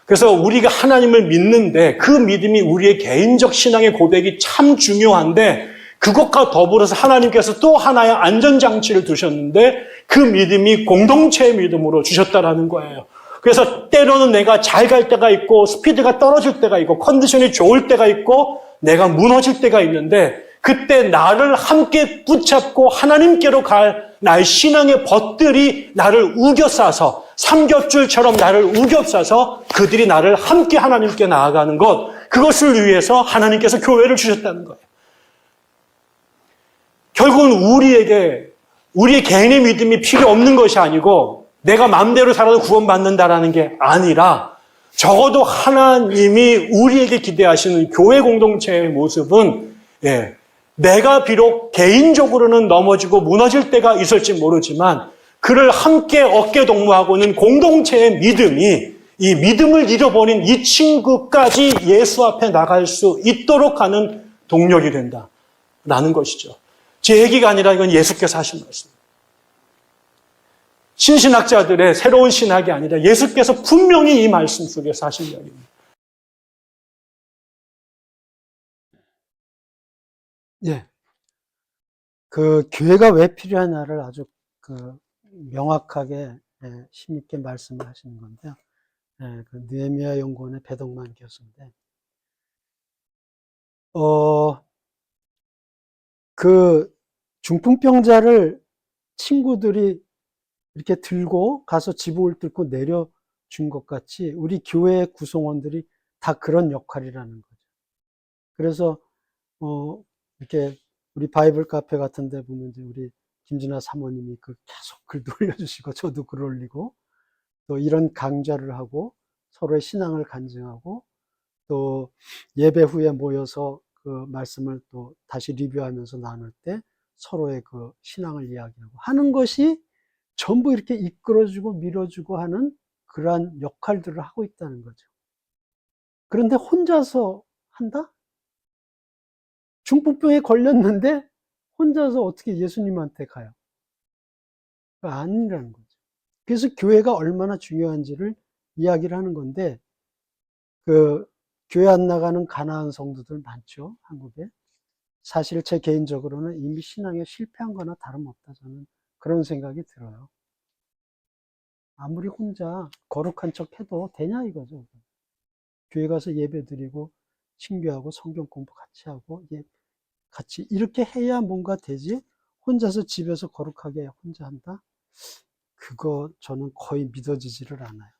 그래서 우리가 하나님을 믿는데 그 믿음이 우리의 개인적 신앙의 고백이 참 중요한데, 그것과 더불어서 하나님께서 또 하나의 안전장치를 두셨는데 그 믿음이 공동체의 믿음으로 주셨다라는 거예요. 그래서 때로는 내가 잘 갈 때가 있고 스피드가 떨어질 때가 있고 컨디션이 좋을 때가 있고 내가 무너질 때가 있는데 그때 나를 함께 붙잡고 하나님께로 갈 나의 신앙의 벗들이 나를 우겨싸서 삼겹줄처럼 나를 우겨싸서 그들이 나를 함께 하나님께 나아가는 것, 그것을 위해서 하나님께서 교회를 주셨다는 거예요. 결국은 우리의 개인의 믿음이 필요 없는 것이 아니고 내가 마음대로 살아도 구원받는다라는 게 아니라 적어도 하나님이 우리에게 기대하시는 교회 공동체의 모습은 내가 비록 개인적으로는 넘어지고 무너질 때가 있을지 모르지만 그를 함께 어깨동무하고는 공동체의 믿음이 이 믿음을 잃어버린 이 친구까지 예수 앞에 나갈 수 있도록 하는 동력이 된다라는 것이죠. 제 얘기가 아니라 이건 예수께서 하신 말씀입니다. 신신학자들의 새로운 신학이 아니라 예수께서 분명히 이 말씀 속에서 하신 이야기입니다. 예. 그 교회가 왜 필요하냐를 아주 명확하게 힘있게 말씀을 하시는 건데요. 그 느헤미야 연구원의 배덕만 교수인데, 그 중풍병자를 친구들이 이렇게 들고 가서 지붕을 뚫고 내려준 것 같이 우리 교회의 구성원들이 다 그런 역할이라는 거죠. 그래서 이렇게 우리 바이블 카페 같은 데 보면 이제 우리 김진아 사모님이 계속 글도 올려주시고 저도 글 올리고 또 이런 강좌를 하고 서로의 신앙을 간증하고 또 예배 후에 모여서 그 말씀을 또 다시 리뷰하면서 나눌 때 서로의 그 신앙을 이야기하고 하는 것이 전부 이렇게 이끌어주고 밀어주고 하는 그러한 역할들을 하고 있다는 거죠. 그런데 혼자서 한다? 중풍병에 걸렸는데 혼자서 어떻게 예수님한테 가요? 아니라는 거죠. 그래서 교회가 얼마나 중요한지를 이야기를 하는 건데, 교회 안 나가는 가난한 성도들 많죠, 한국에. 사실 제 개인적으로는 이미 신앙에 실패한 거나 다름없다, 저는 그런 생각이 들어요. 아무리 혼자 거룩한 척 해도 되냐 이거죠. 교회 가서 예배 드리고 친교하고 성경 공부 같이 하고 같이 이렇게 해야 뭔가 되지, 혼자서 집에서 거룩하게 혼자 한다? 그거 저는 거의 믿어지지를 않아요.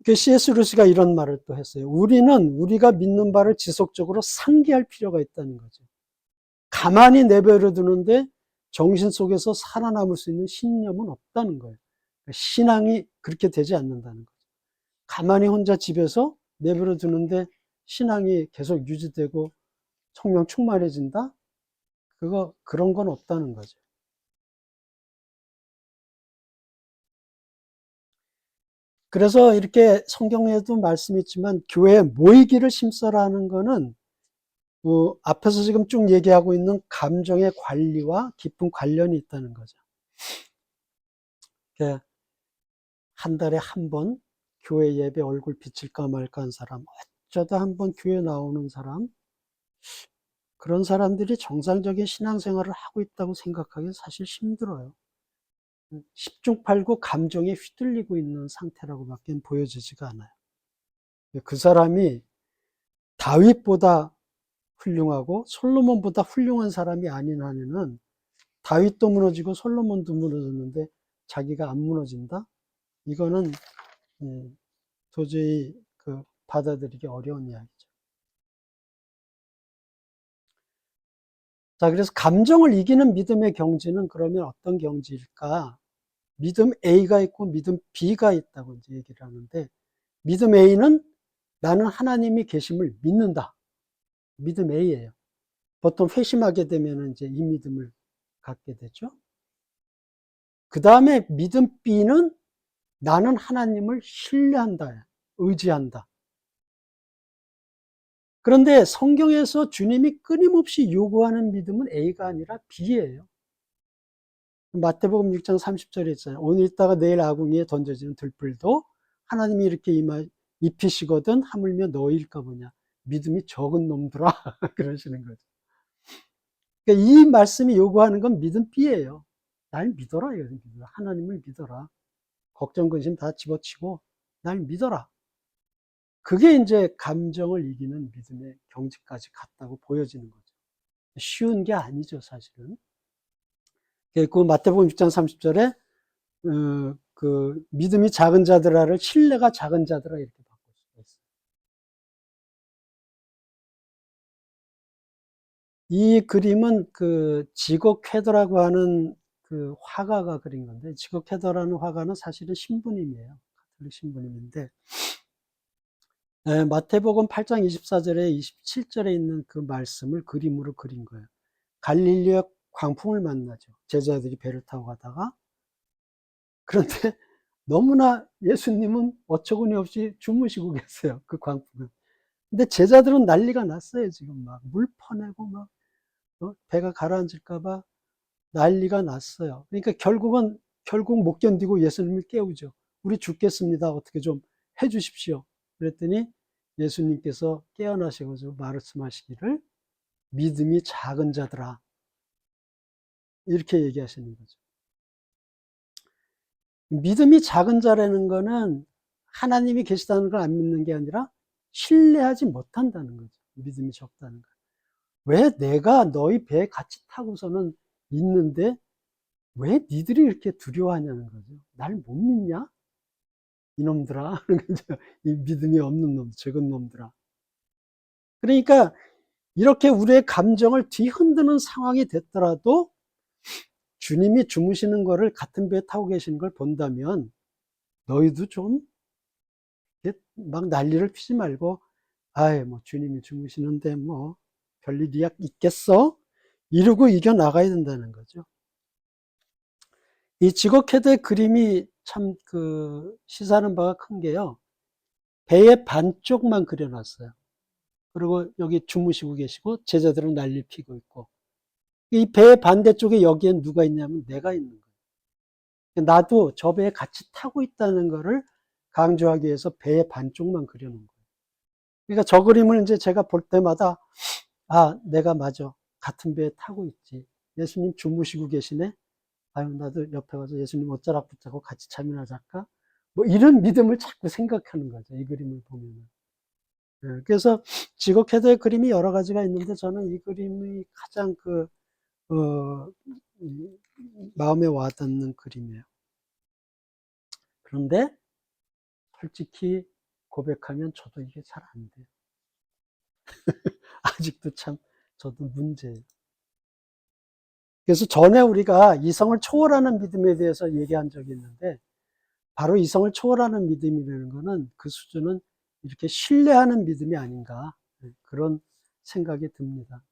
C.S. 루이스가 이런 말을 또 했어요. 우리가 믿는 바를 지속적으로 상기할 필요가 있다는 거죠. 가만히 내버려 두는데 정신 속에서 살아남을 수 있는 신념은 없다는 거예요. 신앙이 그렇게 되지 않는다는 거죠. 가만히 혼자 집에서 내버려 두는데 신앙이 계속 유지되고 성령 충만해진다? 그런 건 없다는 거죠. 그래서 이렇게 성경에도 말씀이 있지만 교회에 모이기를 심써라는 거는 앞에서 지금 쭉 얘기하고 있는 감정의 관리와 깊은 관련이 있다는 거죠. 한 달에 한 번 교회 예배 얼굴 비칠까 말까 한 사람, 어쩌다 한 번 교회 나오는 사람, 그런 사람들이 정상적인 신앙생활을 하고 있다고 생각하기 사실 힘들어요. 10중 8구 감정에 휘둘리고 있는 상태라고밖에 보여지지가 않아요. 그 사람이 다윗보다 훌륭하고 솔로몬보다 훌륭한 사람이 아닌 한에는 다윗도 무너지고 솔로몬도 무너졌는데 자기가 안 무너진다? 이거는 도저히 받아들이기 어려운 이야기죠. 자, 그래서 감정을 이기는 믿음의 경지는 그러면 어떤 경지일까? 믿음 A가 있고 믿음 B가 있다고 이제 얘기를 하는데, 믿음 A는 나는 하나님이 계심을 믿는다. 믿음 A예요. 보통 회심하게 되면 이제 이 믿음을 갖게 되죠. 그 다음에 믿음 B는 나는 하나님을 신뢰한다. 의지한다. 그런데 성경에서 주님이 끊임없이 요구하는 믿음은 A가 아니라 B예요. 마태복음 6장 30절에 있잖아요. 오늘 있다가 내일 아궁이에 던져지는 들불도 하나님이 이렇게 입히시거든 하물며 너희일까 보냐. 믿음이 적은 놈들아 그러시는 거죠. 그러니까 이 말씀이 요구하는 건 믿음 B예요. 날 믿어라. 하나님을 믿어라. 걱정, 근심 다 집어치고 날 믿어라. 그게 이제 감정을 이기는 믿음의 경지까지 갔다고 보여지는 거죠. 쉬운 게 아니죠, 사실은. 그 마태복음 6장 30절에 그 믿음이 작은 자들아를 신뢰가 작은 자들아 이렇게 바꿀 수가 있어요. 이 그림은 그 지곡 쾌더라고 하는 그 화가가 그린 건데, 지곡 쾌더라는 화가는 사실은 신부님이에요. 가톨릭 신부님인데, 마태복음 8장 24절에 27절에 있는 그 말씀을 그림으로 그린 거예요. 갈릴리의 광풍을 만나죠. 제자들이 배를 타고 가다가. 그런데 너무나 예수님은 어처구니 없이 주무시고 계세요. 그 광풍은. 근데 제자들은 난리가 났어요. 지금 막 물 퍼내고 막 배가 가라앉을까봐 난리가 났어요. 그러니까 결국 못 견디고 예수님을 깨우죠. 우리 죽겠습니다. 어떻게 좀 해주십시오. 그랬더니 예수님께서 깨어나셔서 말씀하시기를 믿음이 작은 자들아 이렇게 얘기하시는 거죠. 믿음이 작은 자라는 거는 하나님이 계시다는 걸 안 믿는 게 아니라 신뢰하지 못한다는 거죠. 믿음이 적다는 거. 왜 내가 너희 배에 같이 타고서는 있는데 왜 니들이 이렇게 두려워하냐는 거죠. 날 못 믿냐? 이놈들아. 이 믿음이 없는 놈, 적은 놈들아. 그러니까 이렇게 우리의 감정을 뒤흔드는 상황이 됐더라도 주님이 주무시는 거를 같은 배에 타고 계시는 걸 본다면 너희도 좀 막 난리를 피지 말고 아이 뭐 주님이 주무시는데 뭐 별일이 있겠어? 이러고 이겨나가야 된다는 거죠. 이 지곡헤드의 그림이 참 시사하는 바가 큰 게요. 배의 반쪽만 그려놨어요. 그리고 여기 주무시고 계시고 제자들은 난리 피고 있고 이 배의 반대쪽에 여기엔 누가 있냐면 내가 있는 거예요. 나도 저 배에 같이 타고 있다는 거를 강조하기 위해서 배의 반쪽만 그려놓은 거예요. 그러니까 저 그림을 이제 제가 볼 때마다 아, 내가 맞아. 같은 배에 타고 있지. 예수님 주무시고 계시네. 아유, 나도 옆에 가서 예수님 어쩌락 붙잡고 같이 잠이나 잘까? 뭐 이런 믿음을 자꾸 생각하는 거죠. 이 그림을 보면은. 그래서 지곡헤드의 그림이 여러 가지가 있는데 저는 이 그림이 가장 마음에 와닿는 그림이에요. 그런데 솔직히 고백하면 저도 이게 잘 안 돼요. 아직도 참 저도 문제예요. 그래서 전에 우리가 이성을 초월하는 믿음에 대해서 얘기한 적이 있는데 바로 이성을 초월하는 믿음이라는 거는 그 수준은 이렇게 신뢰하는 믿음이 아닌가 그런 생각이 듭니다.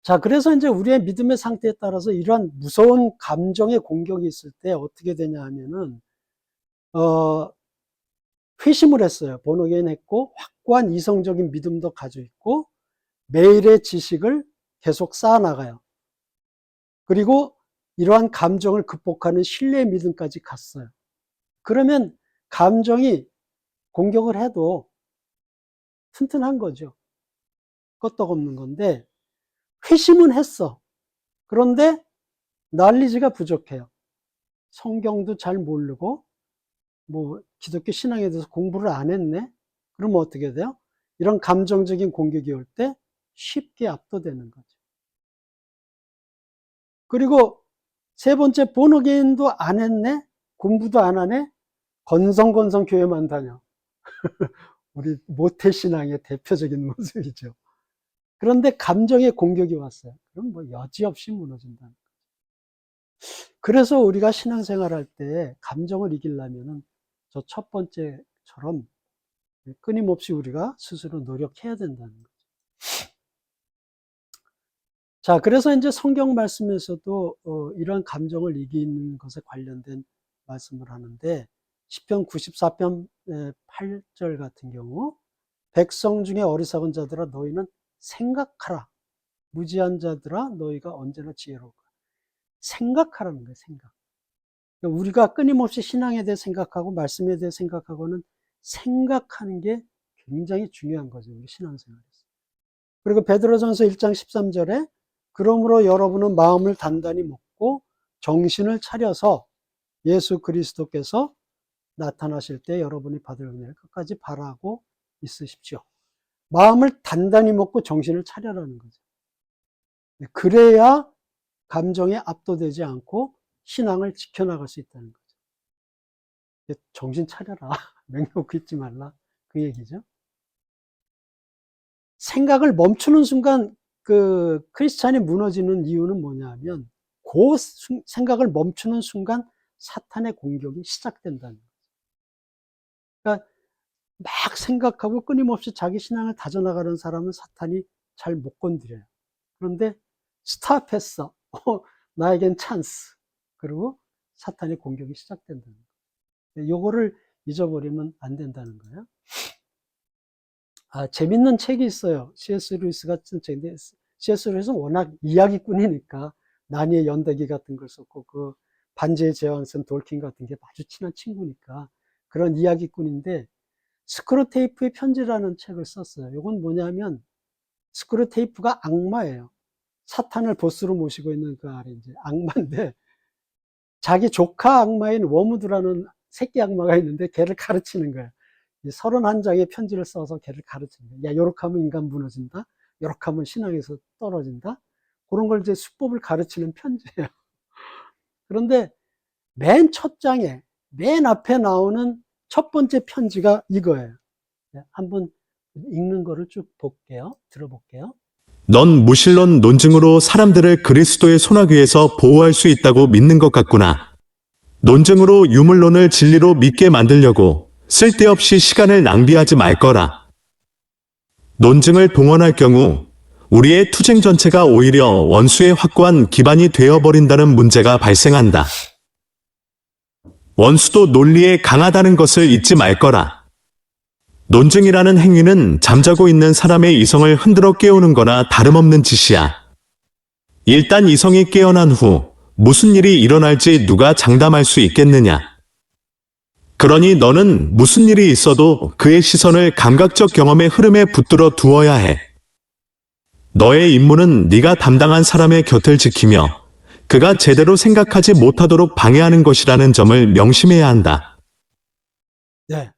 자, 그래서 이제 우리의 믿음의 상태에 따라서 이러한 무서운 감정의 공격이 있을 때 어떻게 되냐 하면은 회심을 했어요. 본어게인 했고 확고한 이성적인 믿음도 가지고 있고 매일의 지식을 계속 쌓아나가요. 그리고 이러한 감정을 극복하는 신뢰의 믿음까지 갔어요. 그러면 감정이 공격을 해도 튼튼한 거죠. 끄떡없는 건데 회심은 했어. 그런데 난리지가 부족해요. 성경도 잘 모르고 뭐 기독교 신앙에 대해서 공부를 안 했네? 그러면 어떻게 돼요? 이런 감정적인 공격이 올 때 쉽게 압도되는 거죠. 그리고 세 번째, 본어게인도 안 했네? 공부도 안 하네? 건성건성 교회만 다녀. 우리 모태신앙의 대표적인 모습이죠. 그런데 감정의 공격이 왔어요. 그럼 뭐 여지없이 무너진다는 거죠. 그래서 우리가 신앙생활 할 때 감정을 이기려면은 저 첫 번째처럼 끊임없이 우리가 스스로 노력해야 된다는 거죠. 자, 그래서 이제 성경 말씀에서도 이런 감정을 이기는 것에 관련된 말씀을 하는데 시편 94편 8절 같은 경우 백성 중에 어리석은 자들아 너희는 생각하라. 무지한 자들아 너희가 언제나 지혜로울까. 생각하라는 거예요. 생각. 그러니까 우리가 끊임없이 신앙에 대해 생각하고 말씀에 대해 생각하고는 생각하는 게 굉장히 중요한 거죠. 우리 신앙생활에서. 그리고 베드로전서 1장 13절에 그러므로 여러분은 마음을 단단히 먹고 정신을 차려서 예수 그리스도께서 나타나실 때 여러분이 받을 은혜를 끝까지 바라고 있으십시오. 마음을 단단히 먹고 정신을 차려라는 거죠. 그래야 감정에 압도되지 않고 신앙을 지켜나갈 수 있다는 거죠. 정신 차려라. 맹놓고 있지 말라. 그 얘기죠. 생각을 멈추는 순간 그 크리스찬이 무너지는 이유는 뭐냐면 그 생각을 멈추는 순간 사탄의 공격이 시작된다는 거죠. 그러니까 막 생각하고 끊임없이 자기 신앙을 다져나가는 사람은 사탄이 잘 못 건드려요. 그런데 스탑했어. 나에겐 찬스. 그리고 사탄의 공격이 시작된다는 거예요. 요거를 잊어버리면 안 된다는 거예요. 재밌는 책이 있어요. C.S. 루이스 같은 책인데, C.S. 루이스는 워낙 이야기꾼이니까, 나니의 연대기 같은 걸 썼고, 그 반지의 제왕 쓴 돌킨 같은 게 아주 친한 친구니까, 그런 이야기꾼인데, 스크루테이프의 편지라는 책을 썼어요. 이건 뭐냐면, 스크루테이프가 악마예요. 사탄을 보스로 모시고 있는 그 아래 이제 악마인데, 자기 조카 악마인 워무드라는 새끼 악마가 있는데, 걔를 가르치는 거예요. 31장의 편지를 써서 걔를 가르치는 거예요. 야, 요렇게 하면 인간 무너진다. 요렇게 하면 신앙에서 떨어진다. 그런 걸 이제 수법을 가르치는 편지예요. 그런데 맨 첫 장에, 맨 앞에 나오는 첫 번째 편지가 이거예요. 한번 읽는 거를 쭉 볼게요. 들어볼게요. 넌 무신론 논증으로 사람들을 그리스도의 손아귀에서 보호할 수 있다고 믿는 것 같구나. 논증으로 유물론을 진리로 믿게 만들려고 쓸데없이 시간을 낭비하지 말 거라. 논증을 동원할 경우 우리의 투쟁 전체가 오히려 원수의 확고한 기반이 되어버린다는 문제가 발생한다. 원수도 논리에 강하다는 것을 잊지 말 거라. 논증이라는 행위는 잠자고 있는 사람의 이성을 흔들어 깨우는 거나 다름없는 짓이야. 일단 이성이 깨어난 후 무슨 일이 일어날지 누가 장담할 수 있겠느냐. 그러니 너는 무슨 일이 있어도 그의 시선을 감각적 경험의 흐름에 붙들어 두어야 해. 너의 임무는 네가 담당한 사람의 곁을 지키며 그가 제대로 생각하지 못하도록 방해하는 것이라는 점을 명심해야 한다. 네.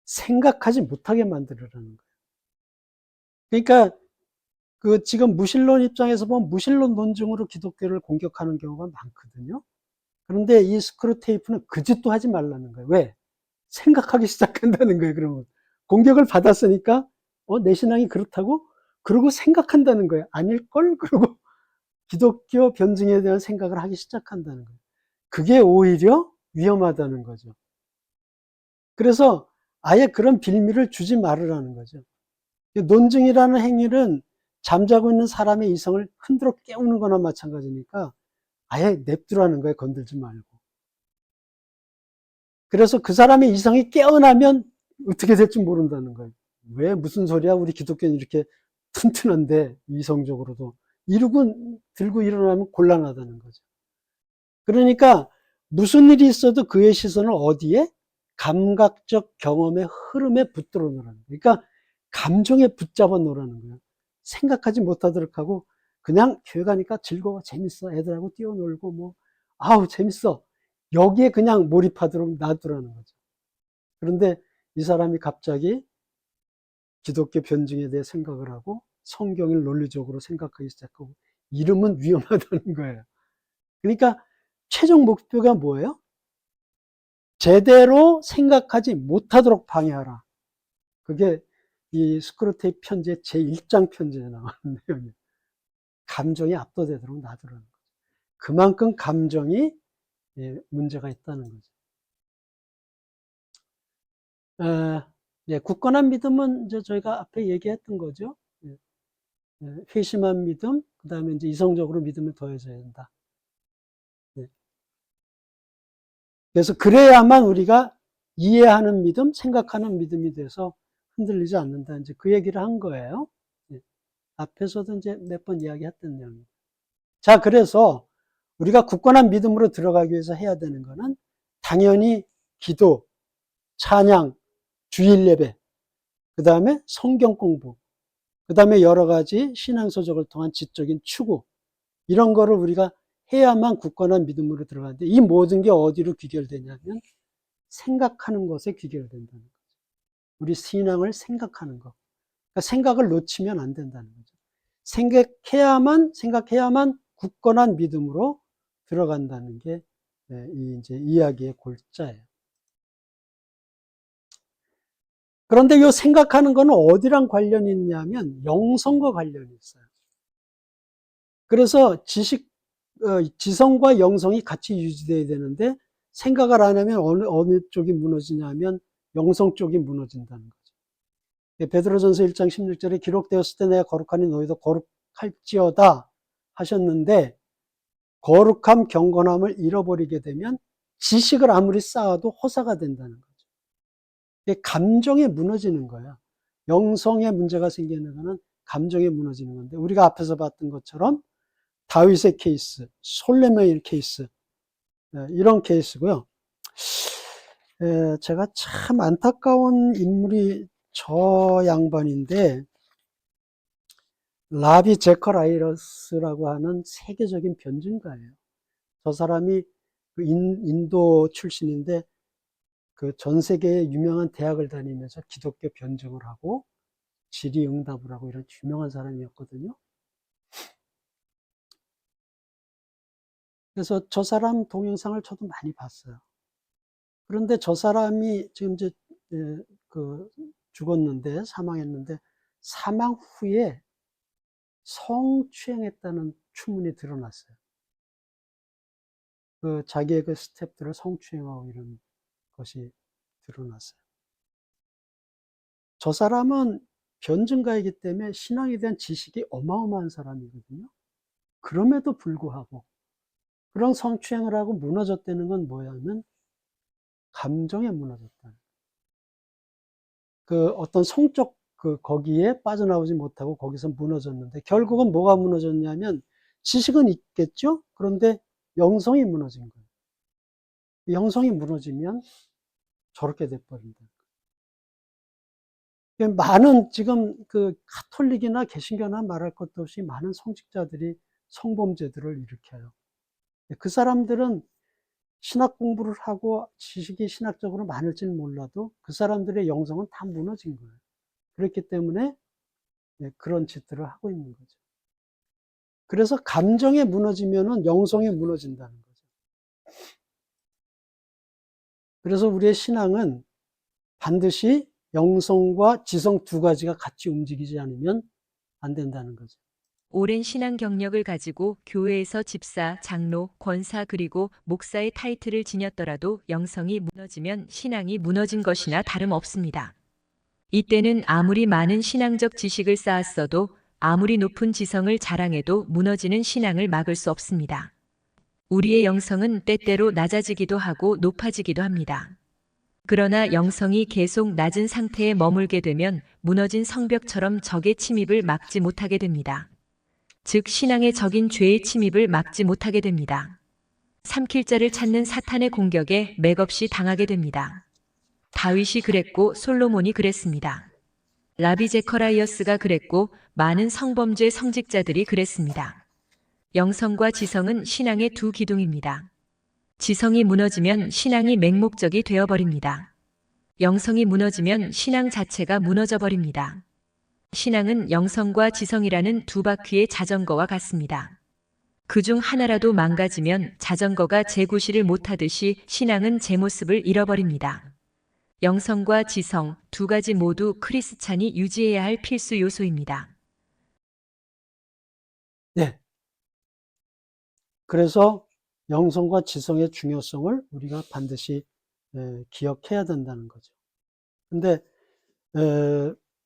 생각하지 못하게 만들으라는 거예요. 그러니까 그 지금 무신론 입장에서 보면 무신론 논증으로 기독교를 공격하는 경우가 많거든요. 그런데 이 스크루테이프는 그 짓도 하지 말라는 거예요. 왜? 생각하기 시작한다는 거예요. 그러면 공격을 받았으니까 내 신앙이 그렇다고? 그러고 생각한다는 거예요. 아닐걸? 그러고 기독교 변증에 대한 생각을 하기 시작한다는 거예요. 그게 오히려 위험하다는 거죠. 그래서 아예 그런 빌미를 주지 말으라는 거죠. 논증이라는 행위는 잠자고 있는 사람의 이성을 흔들어 깨우는 거나 마찬가지니까 아예 냅두라는 거예요. 건들지 말고. 그래서 그 사람의 이성이 깨어나면 어떻게 될지 모른다는 거예요. 왜 무슨 소리야? 우리 기독교는 이렇게 튼튼한데 이성적으로도 이러고 들고 일어나면 곤란하다는 거죠. 그러니까 무슨 일이 있어도 그의 시선을 어디에? 감각적 경험의 흐름에 붙들어 놓으라는 거예요. 그러니까 감정에 붙잡아 놓으라는 거예요. 생각하지 못하도록 하고 그냥 교회 가니까 즐거워, 재밌어, 애들하고 뛰어놀고 뭐 아우 재밌어, 여기에 그냥 몰입하도록 놔두라는 거죠. 그런데 이 사람이 갑자기 기독교 변증에 대해 생각을 하고 성경을 논리적으로 생각하기 시작하고 이러면 위험하다는 거예요. 그러니까 최종 목표가 뭐예요? 제대로 생각하지 못하도록 방해하라. 그게 이 스크루테이프 편지의 제1장 편지에 나오는 내용이에요. 감정이 압도되도록 놔두라는 거죠. 그만큼 감정이 문제가 있다는 거죠. 굳건한 믿음은 이제 저희가 앞에 얘기했던 거죠. 회심한 믿음, 그 다음에 이제 이성적으로 믿음을 더해줘야 된다. 그래서 그래야만 우리가 이해하는 믿음, 생각하는 믿음이 돼서 흔들리지 않는다. 이제 그 얘기를 한 거예요. 앞에서도 이제 몇 번 이야기했던 내용입니다. 자, 그래서 우리가 굳건한 믿음으로 들어가기 위해서 해야 되는 거는 당연히 기도, 찬양, 주일 예배, 그 다음에 성경 공부, 그 다음에 여러 가지 신앙서적을 통한 지적인 추구, 이런 거를 우리가 해야만 굳건한 믿음으로 들어가는데, 이 모든 게 어디로 귀결되냐면 생각하는 것에 귀결된다는 거죠. 우리 신앙을 생각하는 것. 그러니까 생각을 놓치면 안 된다는 거죠. 생각해야만 굳건한 믿음으로 들어간다는 게 이 이제 이야기의 골자예요. 그런데 이 생각하는 거는 어디랑 관련이 있냐면 영성과 관련이 있어요. 그래서 지성과 영성이 같이 유지돼야 되는데, 생각을 안 하면 어느 쪽이 무너지냐면 영성 쪽이 무너진다는 거죠. 베드로전서 1장 16절에 기록되었을 때 내가 거룩하니 너희도 거룩할지어다 하셨는데, 거룩함, 경건함을 잃어버리게 되면 지식을 아무리 쌓아도 허사가 된다는 거죠. 이게 감정에 무너지는 거예요. 영성에 문제가 생기는 거는 감정에 무너지는 건데, 우리가 앞에서 봤던 것처럼 다윗의 케이스, 솔로몬의 케이스, 이런 케이스고요. 제가 참 안타까운 인물이 저 양반인데, 라비 제커라이러스라고 하는 세계적인 변증가예요. 저 사람이 인도 출신인데 그 전 세계의 유명한 대학을 다니면서 기독교 변증을 하고 질의응답을 하고 이런 유명한 사람이었거든요. 그래서 저 사람 동영상을 저도 많이 봤어요. 그런데 저 사람이 지금 이제 죽었는데, 사망했는데, 사망 후에 성추행했다는 추문이 드러났어요. 자기의 스태프들을 성추행하고 이런 것이 드러났어요. 저 사람은 변증가이기 때문에 신앙에 대한 지식이 어마어마한 사람이거든요. 그럼에도 불구하고 그런 성추행을 하고 무너졌다는 건 뭐냐면 감정에 무너졌다. 어떤 성적 거기에 빠져나오지 못하고 거기서 무너졌는데, 결국은 뭐가 무너졌냐면 지식은 있겠죠? 그런데 영성이 무너진 거예요. 영성이 무너지면 저렇게 돼버린다. 많은 지금 가톨릭이나 개신교나 말할 것도 없이 많은 성직자들이 성범죄들을 일으켜요. 그 사람들은 신학 공부를 하고 지식이 신학적으로 많을지는 몰라도 그 사람들의 영성은 다 무너진 거예요. 그렇기 때문에 그런 짓들을 하고 있는 거죠. 그래서 감정에 무너지면은 영성이 무너진다는 거죠. 그래서 우리의 신앙은 반드시 영성과 지성 두 가지가 같이 움직이지 않으면 안 된다는 거죠. 오랜 신앙 경력을 가지고 교회에서 집사, 장로, 권사 그리고 목사의 타이틀을 지녔더라도 영성이 무너지면 신앙이 무너진 것이나 다름없습니다. 이때는 아무리 많은 신앙적 지식을 쌓았어도 아무리 높은 지성을 자랑해도 무너지는 신앙을 막을 수 없습니다. 우리의 영성은 때때로 낮아지기도 하고 높아지기도 합니다. 그러나 영성이 계속 낮은 상태에 머물게 되면 무너진 성벽처럼 적의 침입을 막지 못하게 됩니다. 즉 신앙의 적인 죄의 침입을 막지 못하게 됩니다. 삼킬 자를 찾는 사탄의 공격에 맥없이 당하게 됩니다. 다윗이 그랬고 솔로몬이 그랬습니다. 라비 제커라이어스가 그랬고 많은 성범죄 성직자들이 그랬습니다. 영성과 지성은 신앙의 두 기둥입니다. 지성이 무너지면 신앙이 맹목적이 되어버립니다. 영성이 무너지면 신앙 자체가 무너져 버립니다. 신앙은 영성과 지성이라는 두 바퀴의 자전거와 같습니다. 그중 하나라도 망가지면 자전거가 제구실을 못하듯이 신앙은 제 모습을 잃어버립니다. 영성과 지성 두 가지 모두 크리스찬이 유지해야 할 필수 요소입니다. 네. 그래서 영성과 지성의 중요성을 우리가 반드시 기억해야 된다는 거죠. 근데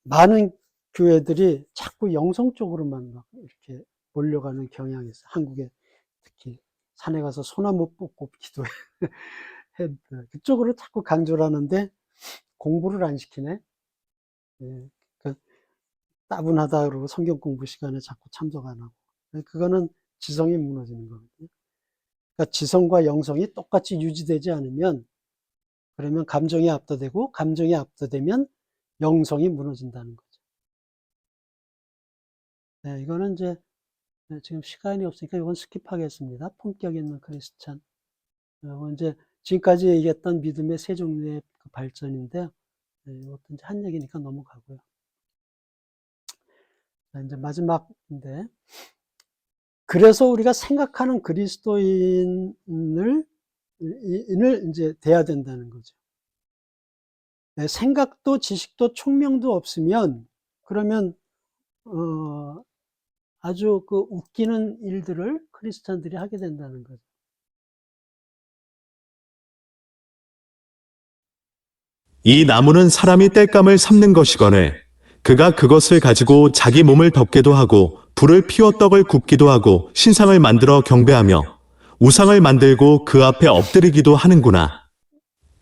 많은 교회들이 자꾸 영성 쪽으로만 막 이렇게 몰려가는 경향이 있어요. 한국에 특히 산에 가서 소나무 뽑고 기도해. 그쪽으로 자꾸 강조를 하는데 공부를 안 시키네. 따분하다 그러고 성경 공부 시간에 자꾸 참석 안 하고. 그거는 지성이 무너지는 거거든요. 그러니까 지성과 영성이 똑같이 유지되지 않으면, 그러면 감정이 압도되고, 감정이 압도되면 영성이 무너진다는 거죠. 네, 이거는 이제 지금 시간이 없으니까 이건 스킵하겠습니다. 품격 있는 크리스찬. 이제 지금까지 얘기했던 믿음의 세 종류의 그 발전인데요. 이것도 이제 한 얘기니까 넘어가고요. 자, 이제 마지막인데, 그래서 우리가 생각하는 그리스도인을 이제 돼야 된다는 거죠. 네, 생각도 지식도 총명도 없으면 그러면 아주 그 웃기는 일들을 크리스찬들이 하게 된다는 거죠. 이 나무는 사람이 땔감을 삼는 것이거늘 그가 그것을 가지고 자기 몸을 덮게도 하고 불을 피워 떡을 굽기도 하고 신상을 만들어 경배하며 우상을 만들고 그 앞에 엎드리기도 하는구나.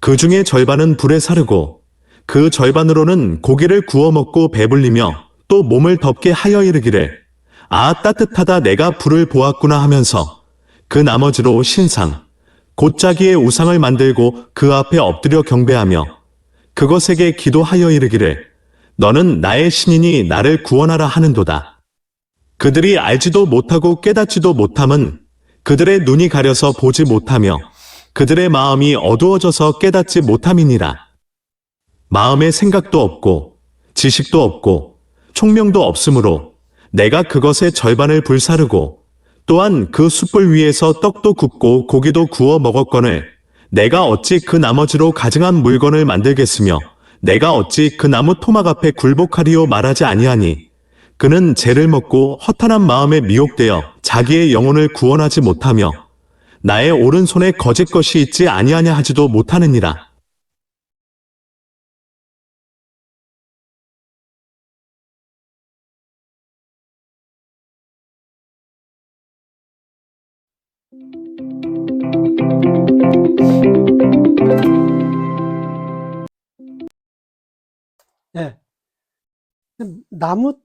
그 중에 절반은 불에 사르고 그 절반으로는 고기를 구워 먹고 배불리며 또 몸을 덮게 하여 이르기를 아 따뜻하다 내가 불을 보았구나 하면서 그 나머지로 신상 곧 자기의 우상을 만들고 그 앞에 엎드려 경배하며 그것에게 기도하여 이르기를 너는 나의 신이니 나를 구원하라 하는도다. 그들이 알지도 못하고 깨닫지도 못함은 그들의 눈이 가려서 보지 못하며 그들의 마음이 어두워져서 깨닫지 못함이니라. 마음에 생각도 없고 지식도 없고 총명도 없으므로 내가 그것의 절반을 불사르고 또한 그 숯불 위에서 떡도 굽고 고기도 구워 먹었거늘 내가 어찌 그 나머지로 가증한 물건을 만들겠으며 내가 어찌 그 나무 토막 앞에 굴복하리요 말하지 아니하니 그는 죄를 먹고 허탄한 마음에 미혹되어 자기의 영혼을 구원하지 못하며 나의 오른손에 거짓 것이 있지 아니하냐 하지도 못하느니라. 네. 나무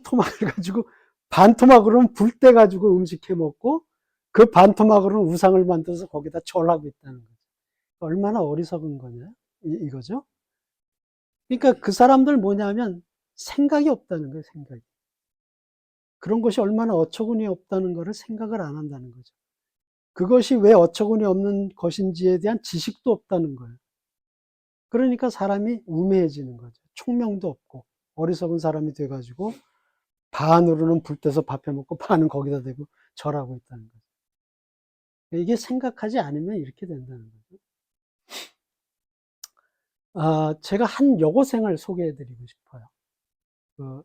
토막을 가지고 반 토막으로는 불 때 가지고 음식 해 먹고 그 반 토막으로는 우상을 만들어서 거기다 절하고 있다는 거죠. 얼마나 어리석은 거냐 이거죠. 그러니까 그 사람들 뭐냐면 생각이 없다는 거예요. 생각이. 그런 것이 얼마나 어처구니 없다는 것을 생각을 안 한다는 거죠. 그것이 왜 어처구니 없는 것인지에 대한 지식도 없다는 거예요. 그러니까 사람이 우매해지는 거죠. 총명도 없고 어리석은 사람이 돼가지고 반으로는 불 떼서 밥 해먹고 반은 거기다 대고 절하고 있다는 거죠. 이게 생각하지 않으면 이렇게 된다는 거죠. 제가 한 여고생을 소개해드리고 싶어요.